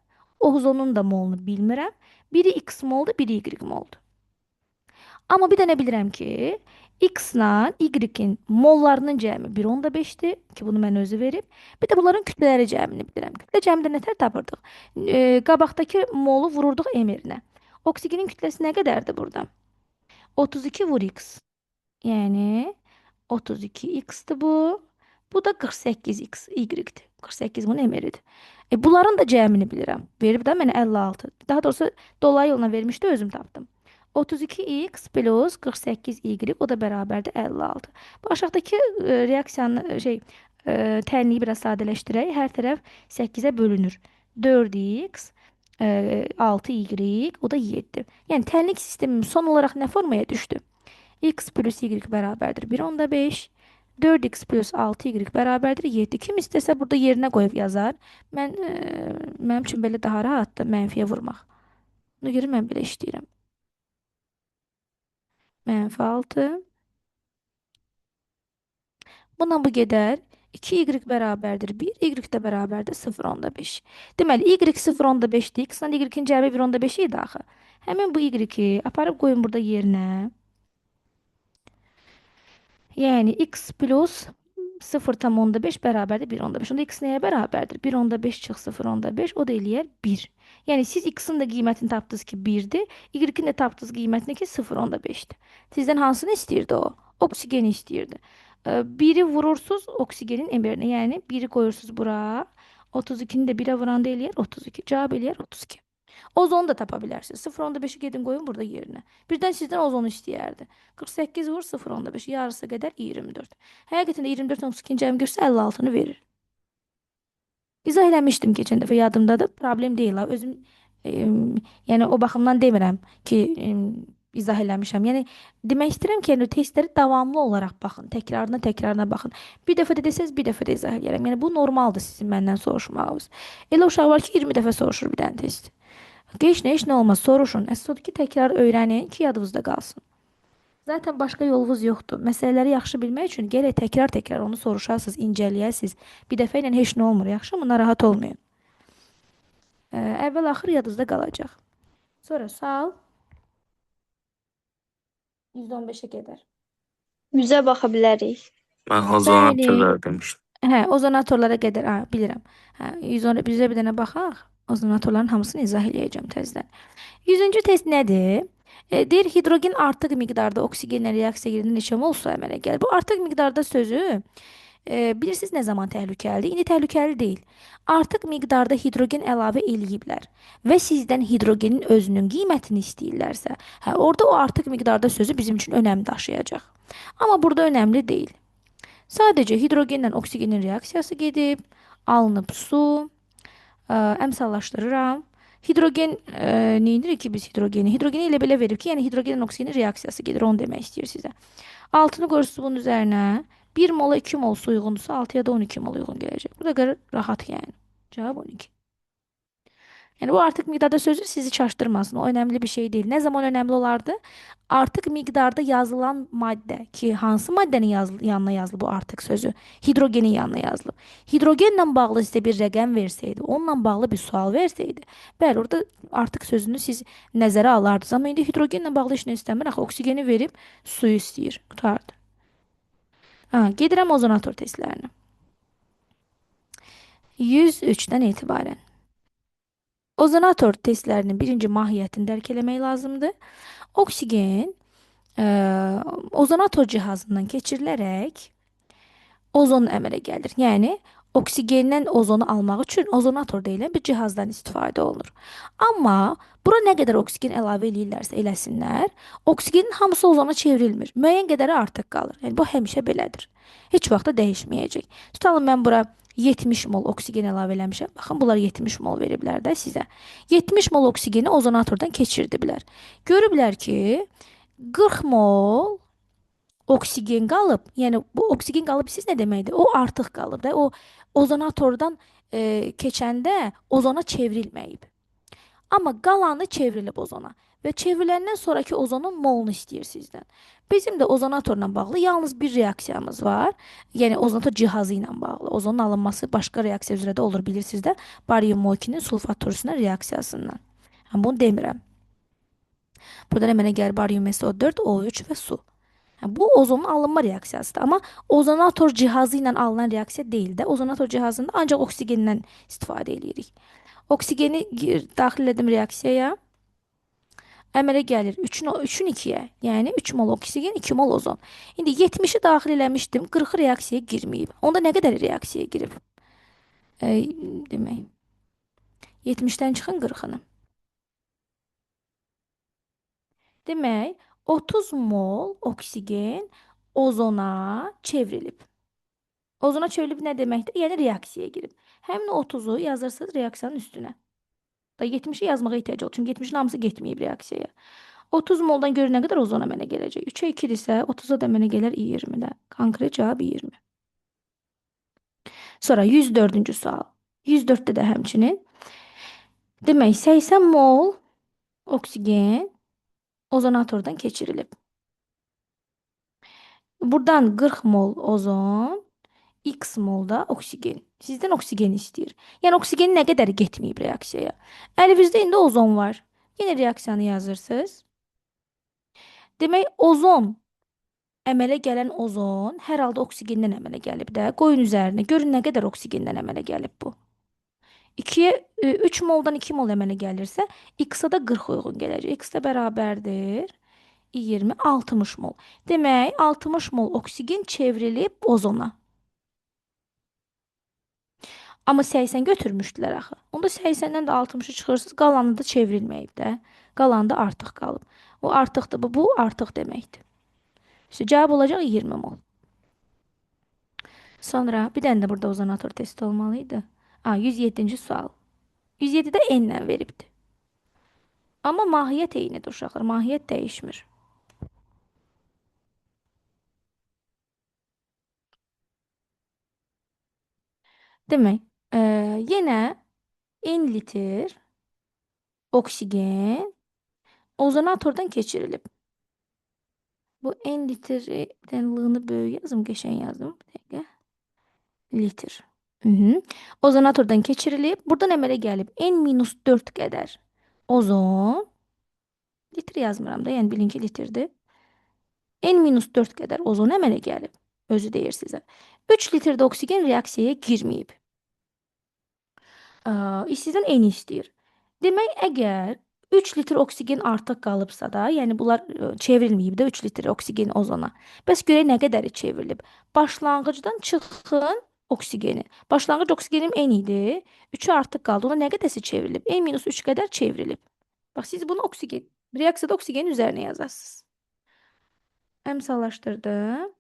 Speaker 1: ozonun da molunu bilmirəm. Biri X moldur, biri Y moldur. Amma bir dənə bilirəm ki, X-la Y-in mollarının cəmi 1,5-dir ki, bunu mən özü verib. Bir də bunların kütlələri cəmini bilirəm. Kütlə cəmində nətər tapırdıq? Qabaqdakı molu vururduq M-nə. Oksigenin kütləsi nə qədərdir burada? 32 vur X. Yəni 32X-dir bu. Bu da 48X, Y-dir. 48 bunun M-idir. Bunların da cəmini bilirəm. Verib də mənə 56. Daha doğrusu dolayı yolla vermişdi, özüm tapdım. 32x plus 48y o da bərabərdir 56. Bu aşağıdakı reaksiyanın tənliyi biraz sadələşdirək. Hər tərəf 8-ə bölünür. 4x 6y o da 7. Yəni tənlik sistemim son olaraq nə formaya düşdü? X plus y bərabərdir 1,5. 4x plus 6y bərabərdir 7. Kim istəsə burada yerinə qoyub yazar. Mənim üçün belə daha rahatdır mənfiyə vurmaq. Buna görə mən belə işləyirəm. -6. Bundan bu gedər. 2y bərabərdir 1, y də bərabərdir 0,5. Deməli, y 0,5-dir. X-la y-in cəmi 1,5 idi axı. Həmin bu y-i aparıb qoyun burada yerinə. Yəni, x plus 0,5 bərabərdir 1,5. Onda x nəyə bərabərdir? 1,5 çıx 0,5 o da eləyər 1. Yəni, siz x-in də qiymətini tapdınız ki 1-dir. Y-in də tapdınız qiymətini ki 0,5-dir. Sizdən hansını istəyirdi o? Oksigeni istəyirdi. 1-i vurursunuz oksigenin emirinə. Yəni, 1-i qoyursunuz bura. 32-ni də 1-ə vuranda eləyər 32. Cavab eləyər 32. Ozonu da tapa bilərsiniz. 0,5-i gedin qoyun burada yerinə. Birdən sizdən ozonu istəyərdi. 48 vur 0,5 yarısı qədər 24. Həqiqətən də 24 32-ci cəmi görsə 56-nı verir. İzah eləmişdim keçən dəfə yadımdadır. Problem deyil. Özüm yəni o baxımdan demirəm ki izah eləmişəm. Yəni demək istəyirəm ki, yəni testləri davamlı olaraq baxın, təkrarına baxın. Bir dəfə də desəz, bir dəfə də izah edirəm. Yəni bu normaldır sizin məndən soruşmağınız. Elə uşaq var ki, 20 dəfə soruşur bir dənə test. Heç nə olmaz, soruşun. Əsas odur ki, təkrar öyrənin ki, yadınızda qalsın. Zaten başqa yolunuz yoxdur. Məsələləri yaxşı bilmək üçün gərək təkrar onu soruşasınız, incələyəsiniz. Bir dəfə ilə heç nə olmur, yaxşı mı? Narahat olmayın. Əvvəl-axır yadınızda qalacaq. Sonra sual 115-ə qədər.
Speaker 6: 100-ə baxa bilərik.
Speaker 3: Mən ozonatorlar demişdim.
Speaker 1: Hə, ozonatorlara qədər, bilirəm. Hə, 110-ə bir dənə baxaq. Ozonatorların hamısını izah eləyəcəm təzədən. 100-cü test nədir? Deyir, hidrogen artıq miqdarda oksigenlə reaksiya yerində neçə mol su əmələ gəlir? Bu artıq miqdarda sözü bilirsiniz nə zaman təhlükəlidir? İndi təhlükəli deyil. Artıq miqdarda hidrogen əlavə eləyiblər və sizdən hidrogenin özünün qiymətini istəyirlərsə, orada o artıq miqdarda sözü bizim üçün önəm daşıyacaq. Amma burada önəmli deyil. Sadəcə hidrogenlə oksigenin reaksiyası gedib, alınıb su, əmsallaşdırıram. Hidrogen neyindir ki biz hidrogeni? Hidrogeni elə belə verib ki, yəni hidrogenlə oksigenin reaksiyası gedir, onu demək istəyir sizə. Altını qoyursunuz bunun üzərinə. 1 mola 2 mol su uyğundursa 6-ya da 12 mol uyğun gələcək. Bu da qədər rahat yəni. Cavab 12. Yəni bu artıq miqdarda sözü sizi çaşdırmasın. O önəmli bir şey deyil. Nə zaman önəmli olardı? Artıq miqdarda yazılan maddə ki, hansı maddənin yanına yazılıb bu artıq sözü? Hidrogenin yanına yazılıb. Hidrogenlə bağlı sizə bir rəqəm versəydi, onunla bağlı bir sual versəydi, bəli, orada artıq sözünü siz nəzərə alardınız. Amma indi hidrogenlə bağlı heç nə istəmir. Axı oksigeni verib suyu istəyir. Qutardı. Gedirəm ozonator testlərinə. 103-dən etibarən. Ozonator testlərinin birinci mahiyyətini dərk eləmək lazımdır. Oksigen ozonator cihazından keçirilərək ozon əmələ gəlir. Yəni, oksigendən ozonu almaq üçün ozonator deyilən bir cihazdan istifadə olunur. Amma bura nə qədər oksigen əlavə eləyirlərsə eləsinlər, oksigenin hamısı ozona çevrilmir. Müəyyən qədəri artıq qalır. Yəni, bu həmişə belədir. Heç vaxt da dəyişməyəcək. Tutalım, mən bura 70 mol oksigen əlavə eləmişəm. Baxın, bunlar 70 mol veriblər də sizə. 70 mol oksigeni ozonatordan keçirdiblər. Görüblər ki, 40 mol oksigen qalıb. Yəni, bu oksigen qalıb siz nə deməkdir? O artıq qalıb da. O ozonatordan keçəndə ozona çevrilməyib. Amma qalanı çevrilib ozona. və çevriləndən sonraki ozonun molunu istəyir sizdən. Bizim də ozonatorla bağlı yalnız bir reaksiyamız var. Yəni ozonator cihazı ilə bağlı. Ozonun alınması başqa reaksiya üzrə də olur bilirsiniz də. Barium molekülünün sulfat turşusuna reaksiyasından. Bunu demirəm. Burada əmələ gəlir barium SO4, O3 və su. Bu ozonun alınma reaksiyasıdır. Amma ozonator cihazı ilə alınan reaksiya deyil də. Ozonator cihazında ancaq oksigendən istifadə edirik. Oksigeni daxil edim reaksiyaya. Əmələ gəlir 3-ün 2-yə. Yəni 3 mol oksigen, 2 mol ozon. İndi 70-i daxil eləmişdim. 40-ı reaksiyaya girməyib. Onda nə qədər reaksiyaya girib? Demək. 70-dən çıxın 40-ını. Demək, 30 mol oksigen ozona çevrilib. Ozona çevrilib nə deməkdir? Yəni reaksiyaya girib. Həmin 30-u yazırsınız reaksiyanın üstünə. Da 70-i yazmağa ehtiyac olur. Çünki 70-in hamısı getməyib reaksiyaya. 30 moldan görə nə qədər ozon əmələ gələcək? 3-ə 2 isə 30-a da əmələ gələr 20-də. Konkret cavab 20. Sonra 104-cü sual. 104-də də həmçinin. Demək, 80 mol oksigen ozonatordan keçirilib. Buradan 40 mol ozon, X molda oksigen. Sizdən oksigen istəyir. Yəni oksigenin nə qədəri getməyib reaksiyaya. Əlinizdə indi ozon var. Yenə reaksiyanı yazırsınız. Demək, ozon, əmələ gələn ozon hər halda oksigendən əmələ gəlib də. Qoyun üzərinə. Görün nə qədər oksigendən əmələ gəlib bu. 3 moldan 2 mol əmələ gəlirsə, X-a da 40 uyğun gələcək. X də bərabərdir 20, 60 mol. Demək, 60 mol oksigen çevrilib ozona. Amma 80 götürmüşdülər axı. Onda 80-dən də 60-ı çıxırsınız, qalanı da çevrilməyib də. Qalanı da artıq qalıb. O artıqdır, bu artıq deməkdir. İşte cavab olacaq 20 mol. Sonra bir dənə də burada ozonator testi olmalıydı. 107-ci sual. 107-də n-lə veribdir. Amma mahiyyət eynidir uşaqlar. Mahiyyət dəyişmir. Demək, yenə n litr oksigen ozonatordan keçirilib. Bu n litr lığını böyük yazım, qəşəng yazdım. Bir dəqiqə. Litr. Ozonatordan keçirilib. Buradan əmələ gəlib n-4 qədər ozon. Litr yazmıram da, yəni bilin ki litrdir. n-4 qədər ozon əmələ gəlib. Özü deyir sizə. 3 litrdə oksigen reaksiyaya girməyib. Sizdən n istəyir. Demək, əgər 3 litr oksigen artıq qalıbsa da, yəni bunlar çevrilməyib də 3 litr oksigen ozona. Bəs görək nə qədəri çevrilib. Başlanğıcdan çıxın oksigeni. Başlanğıc oksigenim n idi. 3-ü artıq qaldı. Ona nə qədərsi çevrilib? n-3 qədər çevrilib. Bax, siz bunu reaksiyada oksigenin üzərinə yazarsınız. Əmsallaşdırdım.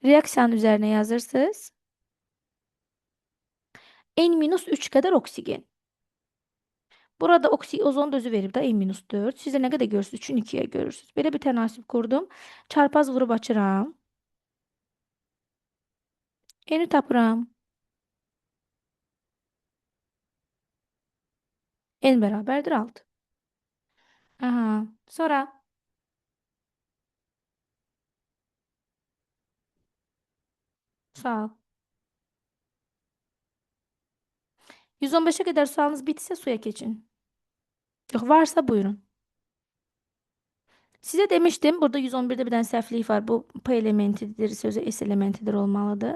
Speaker 1: Reaksiyanın üzərinə yazırsınız. n-3 qədər oksigen. Burada ozon da özü verib də n-4. Siz də nə qədər görürsünüz? 3-ün 2-yə görürsünüz. Belə bir tənasib qurdum. Çarpaz vurub açıram. N-i tapıram. N bərabərdir 6. Sonra sağ ol. 115'e kadar sualınız bitse suya geçin. Yok, varsa buyurun. Size demiştim burada 111'de bir tane səhvlik var. Bu P elementidir, sözü S elementidir olmalıdır.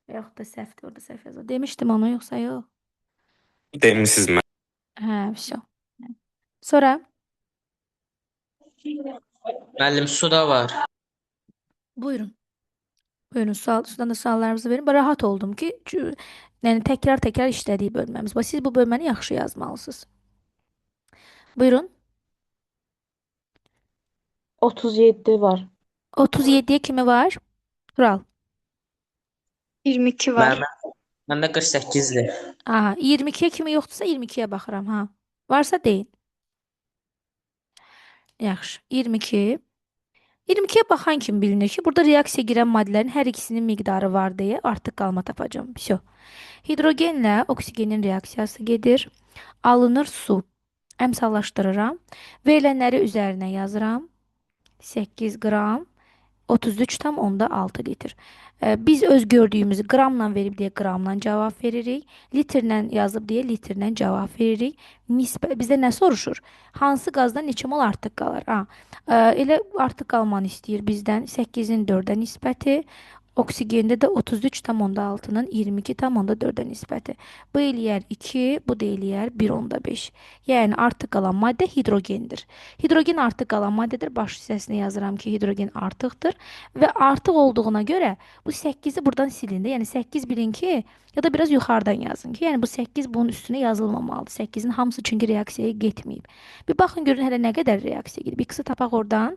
Speaker 1: Yok da səhvdir, orada səhv yazılır. Demiştim onu, yoksa yok.
Speaker 3: Demişsiniz mən.
Speaker 1: Bir şey. Sonra
Speaker 7: Müəllim, suda var.
Speaker 1: buyurun. Buyurun, sudan da suallarınızı verin. Ben rahat oldum ki yani tekrar işlədiyi bölməmiz. Bax, siz bu bölməni yaxşı yazmalısınız. Buyurun.
Speaker 2: 37 var.
Speaker 1: 37'ye kimi var? Tural.
Speaker 6: 22 var.
Speaker 7: Məndə 48-dir.
Speaker 1: 22'ye kimi yoxdursa 22'ye baxıram, ha. Varsa deyin. Yaxşı. 22. 22'ye baxan kimi bilinir ki, burada reaksiya girən maddələrin hər ikisinin miqdarı var deyə artıq qalma tapacağım. Hidrogenlə oksigenin reaksiyası gedir. Alınır su. Əmsallaşdırıram. Verilənləri üzərinə yazıram. 8 qram 33,6 litr. Biz öz gördüyümüzü qramla verib deyə qramla cavab veririk. Litrlə yazıb deyə litrlə cavab veririk. Nisbət bizdə nə soruşur? Hansı qazdan neçə mol artıq qalır? Elə artıq qalmanı istəyir bizdən 8-in 4-ə nisbəti. Oksigende də 33,6-nın 22,4-ə nisbəti. Bu eləyər 2, bu da eləyər 1,5. Yəni artıq qalan maddə hidrogendir. Hidrogen artıq qalan maddədir. Baş hissəsinə yazıram ki, hidrogen artıqdır. Və artıq olduğuna görə bu 8-i buradan silin də. Yəni 8 bilin ki, ya da biraz yuxarıdan yazın ki, yəni bu 8 bunun üstünə yazılmamalıdır. 8-in hamısı çünki reaksiyaya getməyib. Bir baxın görün hələ nə qədər reaksiya gedib. X-i tapaq oradan.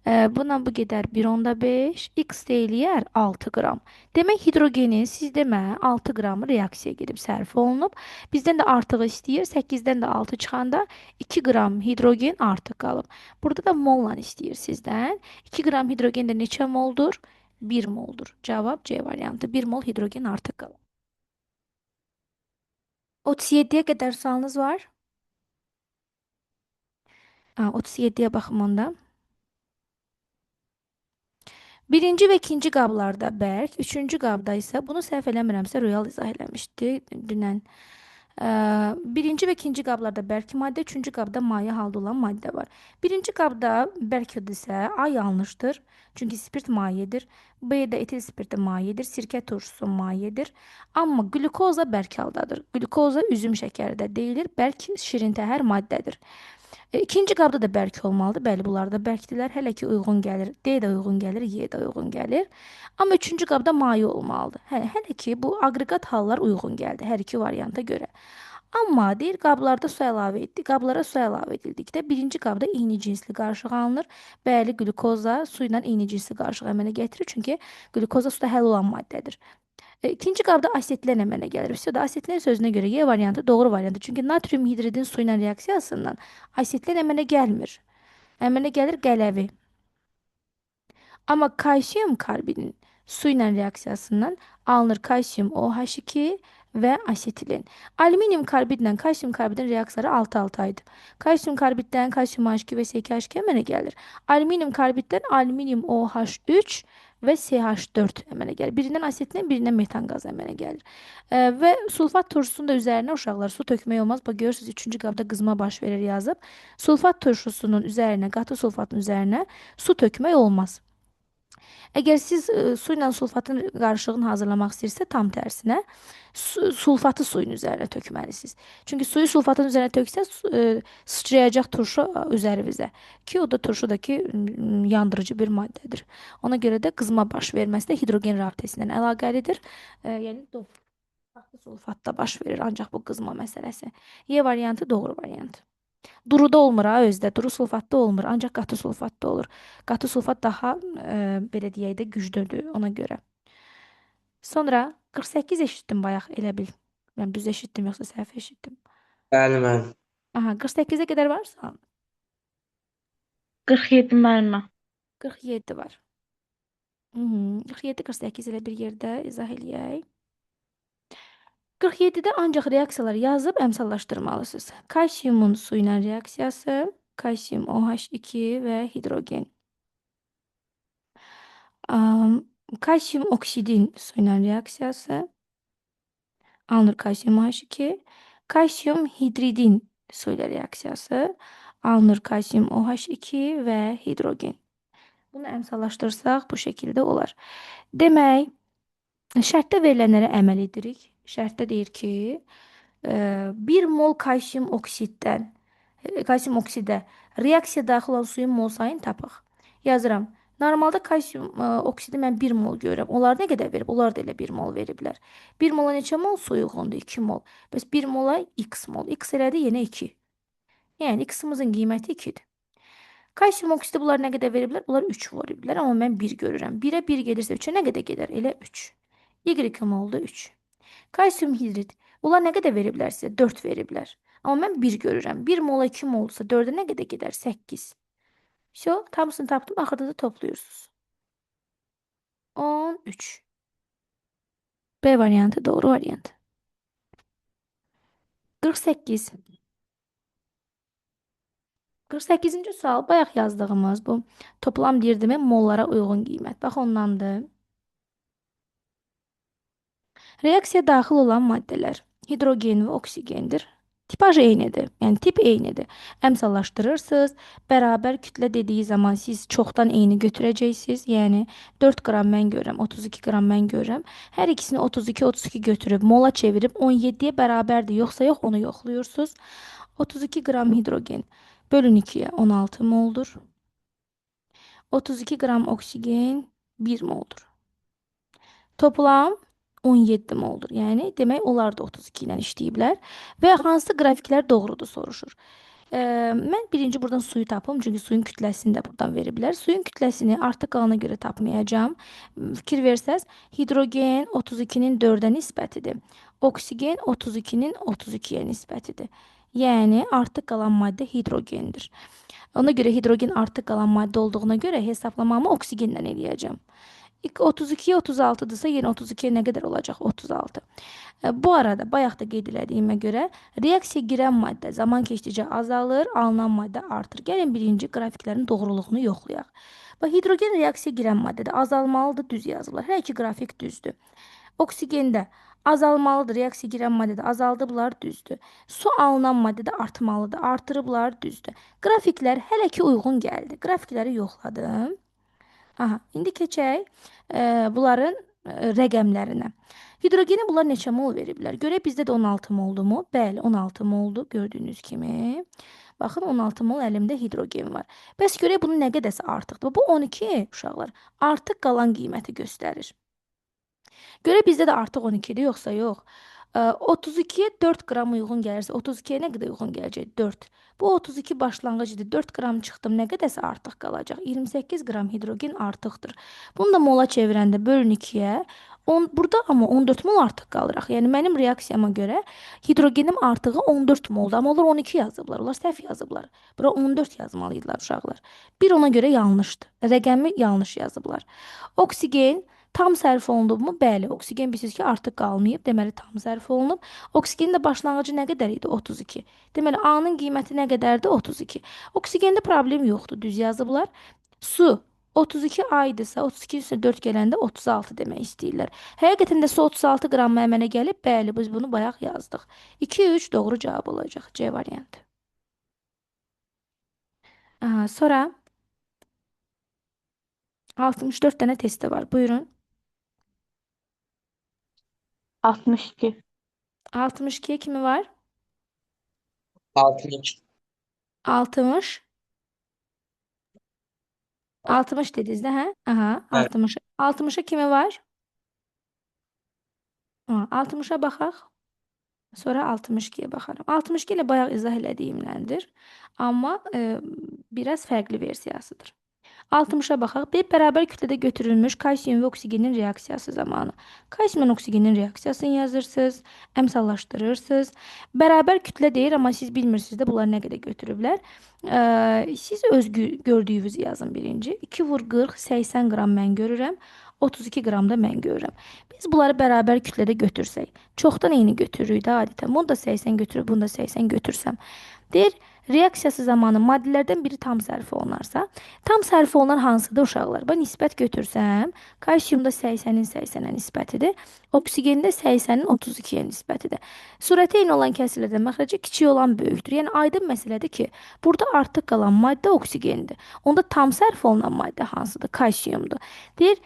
Speaker 1: Buna bu gedər 1,5, x də eləyər 6 qram. Demək hidrogenin siz demə 6 qramı reaksiyaya gedib sərf olunub. Bizdən də artığı istəyir. 8-dən də 6 çıxanda 2 qram hidrogen artıq qalıb. Burada da molla istəyir sizdən. 2 qram hidrogen də neçə moldur? 1 moldur. Cavab C variantı. 1 mol hidrogen artıq qalıb. 37-yə qədər sualınız var? 37-yə baxım onda. Birinci və ikinci qablarda bərk, üçüncü qabda isə bunu səhv eləmirəmsə Royal izah eləmişdi dünən. Birinci və ikinci qablarda bərk maddə, üçüncü qabda maye halda olan maddə var. Birinci qabda bərk isə A yanlışdır. Çünki spirt mayedir. B də etil spirti mayedir. Sirkə turşusu mayedir. Amma glukoza bərk haldadır. Glukoza üzüm şəkəri də deyilir. Bərk şirintəhər maddədir. İkinci qabda da bərk olmalıdır. Bəli, bunlar da bərkdirlər. Hələ ki uyğun gəlir. D də uyğun gəlir, Y də uyğun gəlir. Amma üçüncü qabda maye olmalıdır. Hələ ki bu aqreqat hallar uyğun gəldi hər iki varianta görə. Amma deyir qablarda su əlavə etdik. Qablara su əlavə edildikdə birinci qabda eyni cinsli qarışıq alınır. Bəli, glukoza su ilə eyni cinsli qarışıq əmələ gətirir. Çünki glukoza suda həll olan maddədir. İkinci qabda asetlen əmələ gəlir. Üstədə asetlen sözünə görə Y variantı doğru variantdır. Çünki natrium hidridin su ilə reaksiyasından asetlen əmələ gəlmir. Əmələ gəlir qələvi. Amma kalsiyum karbidin su ilə reaksiyasından alınır kalsiyum OH2 və asetilin. Alüminium karbidlə kalsiyum karbidin reaksiyaları 6-6 aydır. Kalsiyum karbiddən kalsiyum OH2 və SK2 əmələ gəlir. Alüminium karbiddən alüminium OH3 və CH4 əmələ gəlir. Birindən asetilin, birindən metan qazı əmələ gəlir. Və sulfat turşusunun da üzərinə uşaqlar su tökmək olmaz. Bax görürsünüz 3-cü qabda qızma baş verir yazıb. Sulfat turşusunun üzərinə, qatı sulfatın üzərinə su tökmək olmaz. Əgər siz su ilə sulfatın qarışığını hazırlamaq istəyirsə, tam tərsinə sulfatı suyun üzərinə tökməlisiniz. Çünki suyu sulfatın üzərinə töksəz, sıçrayacaq turşu üzərinizə. Ki o da turşudakı yandırıcı bir maddədir. Ona görə də qızma baş verməsi də hidrogen rabitəsi ilə əlaqəlidir. Yəni qatı sulfatda baş verir ancaq bu qızma məsələsi. Y variantı doğru variant. Duruda olmur ha özdə. Duru sulfatda olmur. Ancaq qatı sulfatda olur. Qatı sulfat daha belə deyək də güclüdür ona görə. Sonra 48 eşitdim bayaq elə bil. Mən düz eşitdim yoxsa səhv eşitdim.
Speaker 7: Bəli, müəllim.
Speaker 1: Aha 48-ə qədər varsa
Speaker 2: 47 müəllimə.
Speaker 1: 47 var. 47 48 elə bir yerdə izah eləyək. 47-də ancaq reaksiyaları yazıb əmsallaşdırmalısınız. Kalsiyumun su ilə reaksiyası, kalsiyum OH2 və hidrogen. Kalsiyum oksidin su ilə reaksiyası, alınır kalsiyum OH2. Kalsiyum hidridin su ilə reaksiyası, alınır kalsiyum OH2 və hidrogen. Bunu əmsallaşdırsaq bu şəkildə olar. Demək, şərtdə verilənlərə əməl edirik. Şərtdə deyir ki, 1 mol kalsiyum oksidə reaksiya daxil olan suyun mol sayını tapıq. Yazıram. Normalda kalsiyum oksidi mən 1 mol görürəm. Onlar nə qədər verib? Onlar da elə 1 mol veriblər. 1 mola neçə mol su uyğundur? 2 mol. Bəs 1 mola x mol. X elədi yenə 2. Yəni x-imizin qiyməti 2-dir. Kalsiyum oksidi bunlar nə qədər veriblər? Bunlar 3 veriblər. Amma mən 1 görürəm. 1-ə 1 gedirsə 3-ə nə qədər gedər? Elə 3. Y oldu 3. Kalsiyum hidrid. Bunlar nə qədər veriblər sizə? 4 veriblər. Amma mən 1 görürəm. 1 mola 2 molsa 4-ə nə qədər gedər? 8. Всё, hamısını tapdım. Axırda da toplayırsınız. 13. B variantı doğru variant. 48. 48-ci sual bayaq yazdığımız bu toplam dirdimin mollara uyğun qiymət. Bax ondandır. Reaksiyaya daxil olan maddələr hidrogen və oksigendir. Tipaj eynidir, yəni tip eynidir. Əmsallaşdırırsınız, bərabər kütlə dediyi zaman siz çoxdan eyni götürəcəksiniz. Yəni 4 qram mən görürəm, 32 qram mən görürəm. Hər ikisini 32 götürüb mola çevirib 17-yə bərabərdir, yoxsa yox onu yoxluyursunuz. 32 qram hidrogen bölün 2-yə 16 moldur. 32 qram oksigen 1 moldur. Toplam 17 moldur. Yəni demək onlar da 32 ilə işləyiblər və hansı qrafiklər doğrudur soruşur. Mən birinci buradan suyu tapım, çünki suyun kütləsini də buradan veriblər. Suyun kütləsini artıq qalana görə tapmayacağam. Fikir versəz, hidrogen 32-nin 4-ə nisbətidir. Oksigen 32-nin 32-yə nisbətidir. Yəni artıq qalan maddə hidrogendir. Ona görə hidrogen artıq qalan maddə olduğuna görə hesablamamı oksigenlə eləyəcəm. 32-yə 36-dırsa, yenə 32-yə nə qədər olacaq? 36. Bu arada, bayaq da qeyd elədiyimə görə, reaksiyaya girən maddə zaman keçdikcə azalır, alınan maddə artır. Gəlin birinci qrafiklərin doğruluğunu yoxlayaq. Və hidrogen reaksiyaya girən maddədə azalmalıdır, düz yazılır. Hər iki qrafik düzdür. Oksigende azalmalıdır, reaksiyaya girən maddədə azaldıblar, düzdür. Su alınan maddədə artmalıdır, artırıblar, düzdür. Qrafiklər hələ ki uyğun gəldi. Qrafikləri yoxladım. Aha, indi keçək bunların rəqəmlərinə. Hidrogeni bunlar neçə mol veriblər? Görək bizdə də 16 moldu mu? Bəli, 16 moldu gördüyünüz kimi. Baxın 16 mol əlimdə hidrogen var. Bəs görək bunun nə qədəsə artıqdır. Bu 12 uşaqlar artıq qalan qiyməti göstərir. Görək bizdə də artıq 12-dir, yoxsa yox. 32-yə 4 qram uyğun gəlirsə, 32-yə nə qədər uyğun gələcək? 4. Bu 32 başlanğıcıdır. 4 qram çıxdım, nə qədəsə artıq qalacaq? 28 qram hidrogen artıqdır. Bunu da mola çevirəndə bölün 2-yə. Burada amma 14 mol artıq qalıraq. Yəni mənim reaksiyama görə hidrogenim artığı 14 moldur. Amma onlar 12 yazıblar. Onlar səhv yazıblar. Bura 14 yazmalıydılar uşaqlar. Bir ona görə yanlışdır. Rəqəmi yanlış yazıblar. Oksigen tam sərf olunub mu? Bəli, oksigen bilirsiniz ki, artıq qalmayıb. Deməli, tam sərf olunub. Oksigenin də başlanğıcı nə qədər idi? 32. Deməli, A-nın qiyməti nə qədərdir? 32. Oksigende problem yoxdur, düz yazıblar. Su 32 A idisə, 32 üstə 4 gələndə 36 demək istəyirlər. Həqiqətən də su 36 qram əmələ gəlib. Bəli, biz bunu bayaq yazdıq. 2-3 doğru cavab olacaq. C variantı. Sonra 64 dənə testi var. Buyurun.
Speaker 2: 62.
Speaker 1: 62'ye kimi var?
Speaker 7: 60.
Speaker 1: 60. 60 dediniz de ha? Aha,
Speaker 7: Evet.
Speaker 1: 60. 60'a kimi var? 60'a baxaq. Sonra 62'ye baxarım. 62 ilə bayaq izah elədiyimləndir. Amma biraz fərqli versiyasıdır. 60'a baxaq. Bir bərabər kütlədə götürülmüş kalsiyum və oksigenin reaksiyası zamanı. Kalsiyum və oksigenin reaksiyasını yazırsınız, əmsallaşdırırsınız. Bərabər kütlə deyir, amma siz bilmirsiniz də bunlar nə qədər götürüblər. Siz öz gördüyünüzü yazın birinci. 2 vur 40, 80 qram mən görürəm. 32 qram da mən görürəm. Biz bunları bərabər kütlədə götürsək, çoxdan eyni götürürük də adətən. Bunu da 80 götürüb, bunu da 80 götürsəm. Deyir, reaksiyası zamanı maddələrdən biri tam sərf olunarsa, tam sərf olunan hansıdır uşaqlar? Ben nisbət götürsəm, kalsiyumda 80-in 80-ə nisbətidir. Oksigende 80-in 32-yə nisbətidir. Surəti eyni olan kəsrlərdə məxrəci kiçik olan böyükdür. Yəni aydın məsələdir ki, burada artıq qalan maddə oksigendir. Onda tam sərf olunan maddə hansıdır? Kalsiyumdur. Deyir,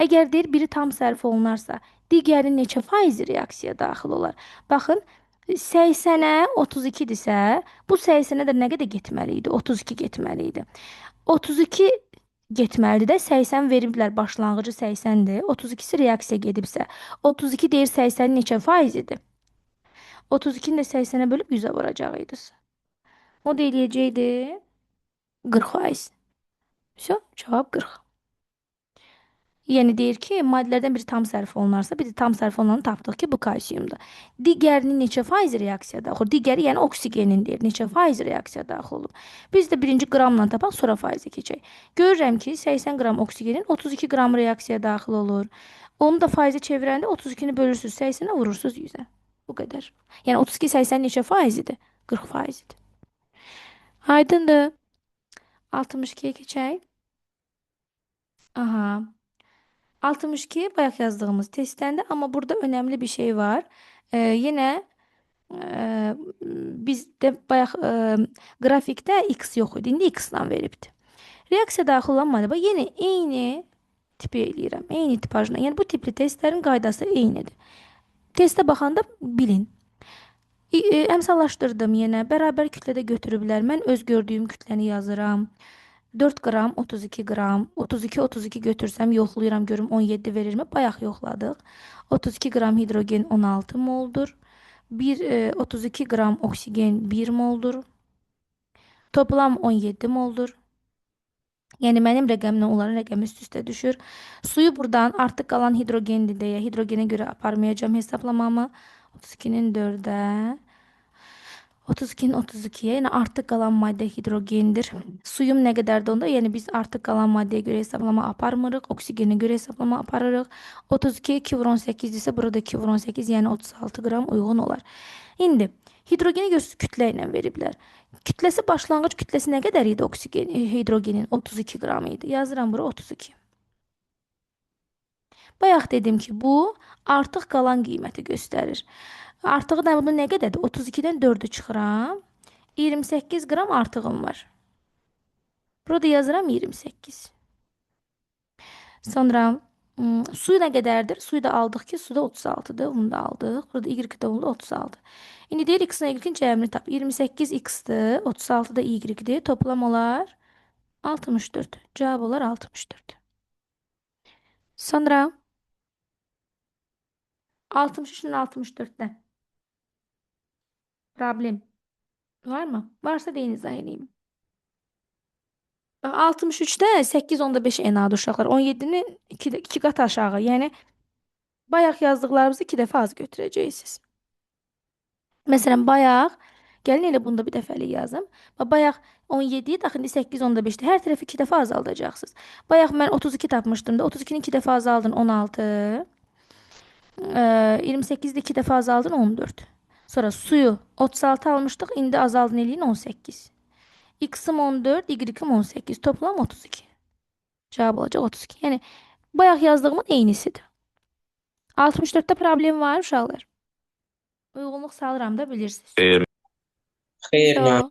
Speaker 1: əgər deyir biri tam sərf olunarsa, digəri neçə faizi reaksiyaya daxil olar? Baxın, 80'ə 32-dirsə, bu 80'ə də nə qədər getməli idi? 32 getməli idi. 32 getməlidir də 80 veriblər, başlanğıcı 80'dir. 32'si reaksiya gedibsə, 32 deyir 80 neçə faiz idi? 32'ni də 80'ə bölüb 100'ə vuracaqydınız. O da eləyəcəkdi 40 faiz. Cavab 40. Yəni deyir ki, maddələrdən biri tam sərf olunarsa, biz də tam sərf olunanı tapdıq ki, bu kalsiyumdur. Digərinin neçə faiz reaksiya daxil olur? Digəri, yəni oksigenin deyir, neçə faiz reaksiya daxil olur? Biz də birinci qramla tapaq, sonra faizi keçək. Görürəm ki, 80 qram oksigenin 32 qram reaksiya daxil olur. Onu da faizi çevirəndə 32-ni bölürsünüz 80'ə, vurursunuz 100'ə. Bu qədər. Yəni 32 80 neçə faiz idi? 40 faiz idi. Aydındır. 62'ye keçək. Aha. 62 bayaq yazdığımız testləndi, amma burada önemli bir şey var. Yine bizdə bayaq qrafikdə x yox idi. İndi x-la veribdi. Reaksiya daxillanmadı. Bax, yenə eyni tipi eləyirəm. Eyni tipajla. Yəni bu tipli testlərin qaydası eynidir. Testə baxanda bilin. Əmsallaşdırdım yenə. Bərabər kütlədə götürüblər. Mən öz gördüyüm kütləni yazıram. 4 qram, 32 qram. 32 götürsəm yoxlayıram görüm 17 verirmi? Bayaq yoxladıq. 32 qram hidrogen 16 moldur. 32 qram oksigen 1 moldur. Toplam 17 moldur. Yəni mənim rəqəmlə onların rəqəmi üst-üstə düşür. Suyu buradan artıq qalan hidrogendir deyə hidrogenə görə aparmayacağım hesablamamı. 32-nin 4-ə 32-nin 32-yə, yəni artıq qalan maddə hidrogendir. Suyum nə qədərdir onda? Yəni biz artıq qalan maddəyə görə hesablama aparmırıq. Oksigenə görə hesablama aparırıq. 32 2 vur 18 isə burada 2 vur 18, yəni 36 qram uyğun olar. İndi hidrogeni göstər kütlə ilə veriblər. Kütləsi başlanğıc kütləsi nə qədər idi hidrogenin? 32 qram idi. Yazıram bura 32. Bayaq dedim ki, bu artıq qalan qiyməti göstərir. Artığı da bunu nə qədərdir? 32-dən 4-ü çıxıram. 28 qram artığım var. Burada yazıram 28. Sonra suyu nə qədərdir? Suyu da aldıq ki, suda 36-dır. Bunu da aldıq. Burada y-də oldu 36. İndi deyir x-in y-in cəmini tap. 28 x-dir. 36 da y-dir. Toplam olar 64. Cavab olar 64. Sonra 63-dən 64-dən. Problem var mı? Varsa deyin izah edeyim. 63'də 8-5 enadı uşaqlar. 17-nin 2 qat aşağı. Yəni bayaq yazdıqlarımızı 2 dəfə az götürəcəksiniz. Məsələn, bayaq gəlin elə bunda bir dəfəlik yazım. Bayaq 17 idi, indi 8-5-dir. Hər tərəfi 2 dəfə azaldacaqsınız. Bayaq mən 32 tapmışdım da 32-ni 2 dəfə azaldın 16. 28-də 2 dəfə azaldın 14. Sonra suyu 36 almışdıq, indi azaldın eləyin 18. X-im 14, Y-im 18. Toplam 32. Cavab olacaq 32. Yəni bayaq yazdığımın eynisidir. 64'te problem var uşaqlar. Uyğunluq sağlayıram da bilirsiniz.
Speaker 3: Xeyr.
Speaker 7: Xeyr,
Speaker 1: Yox.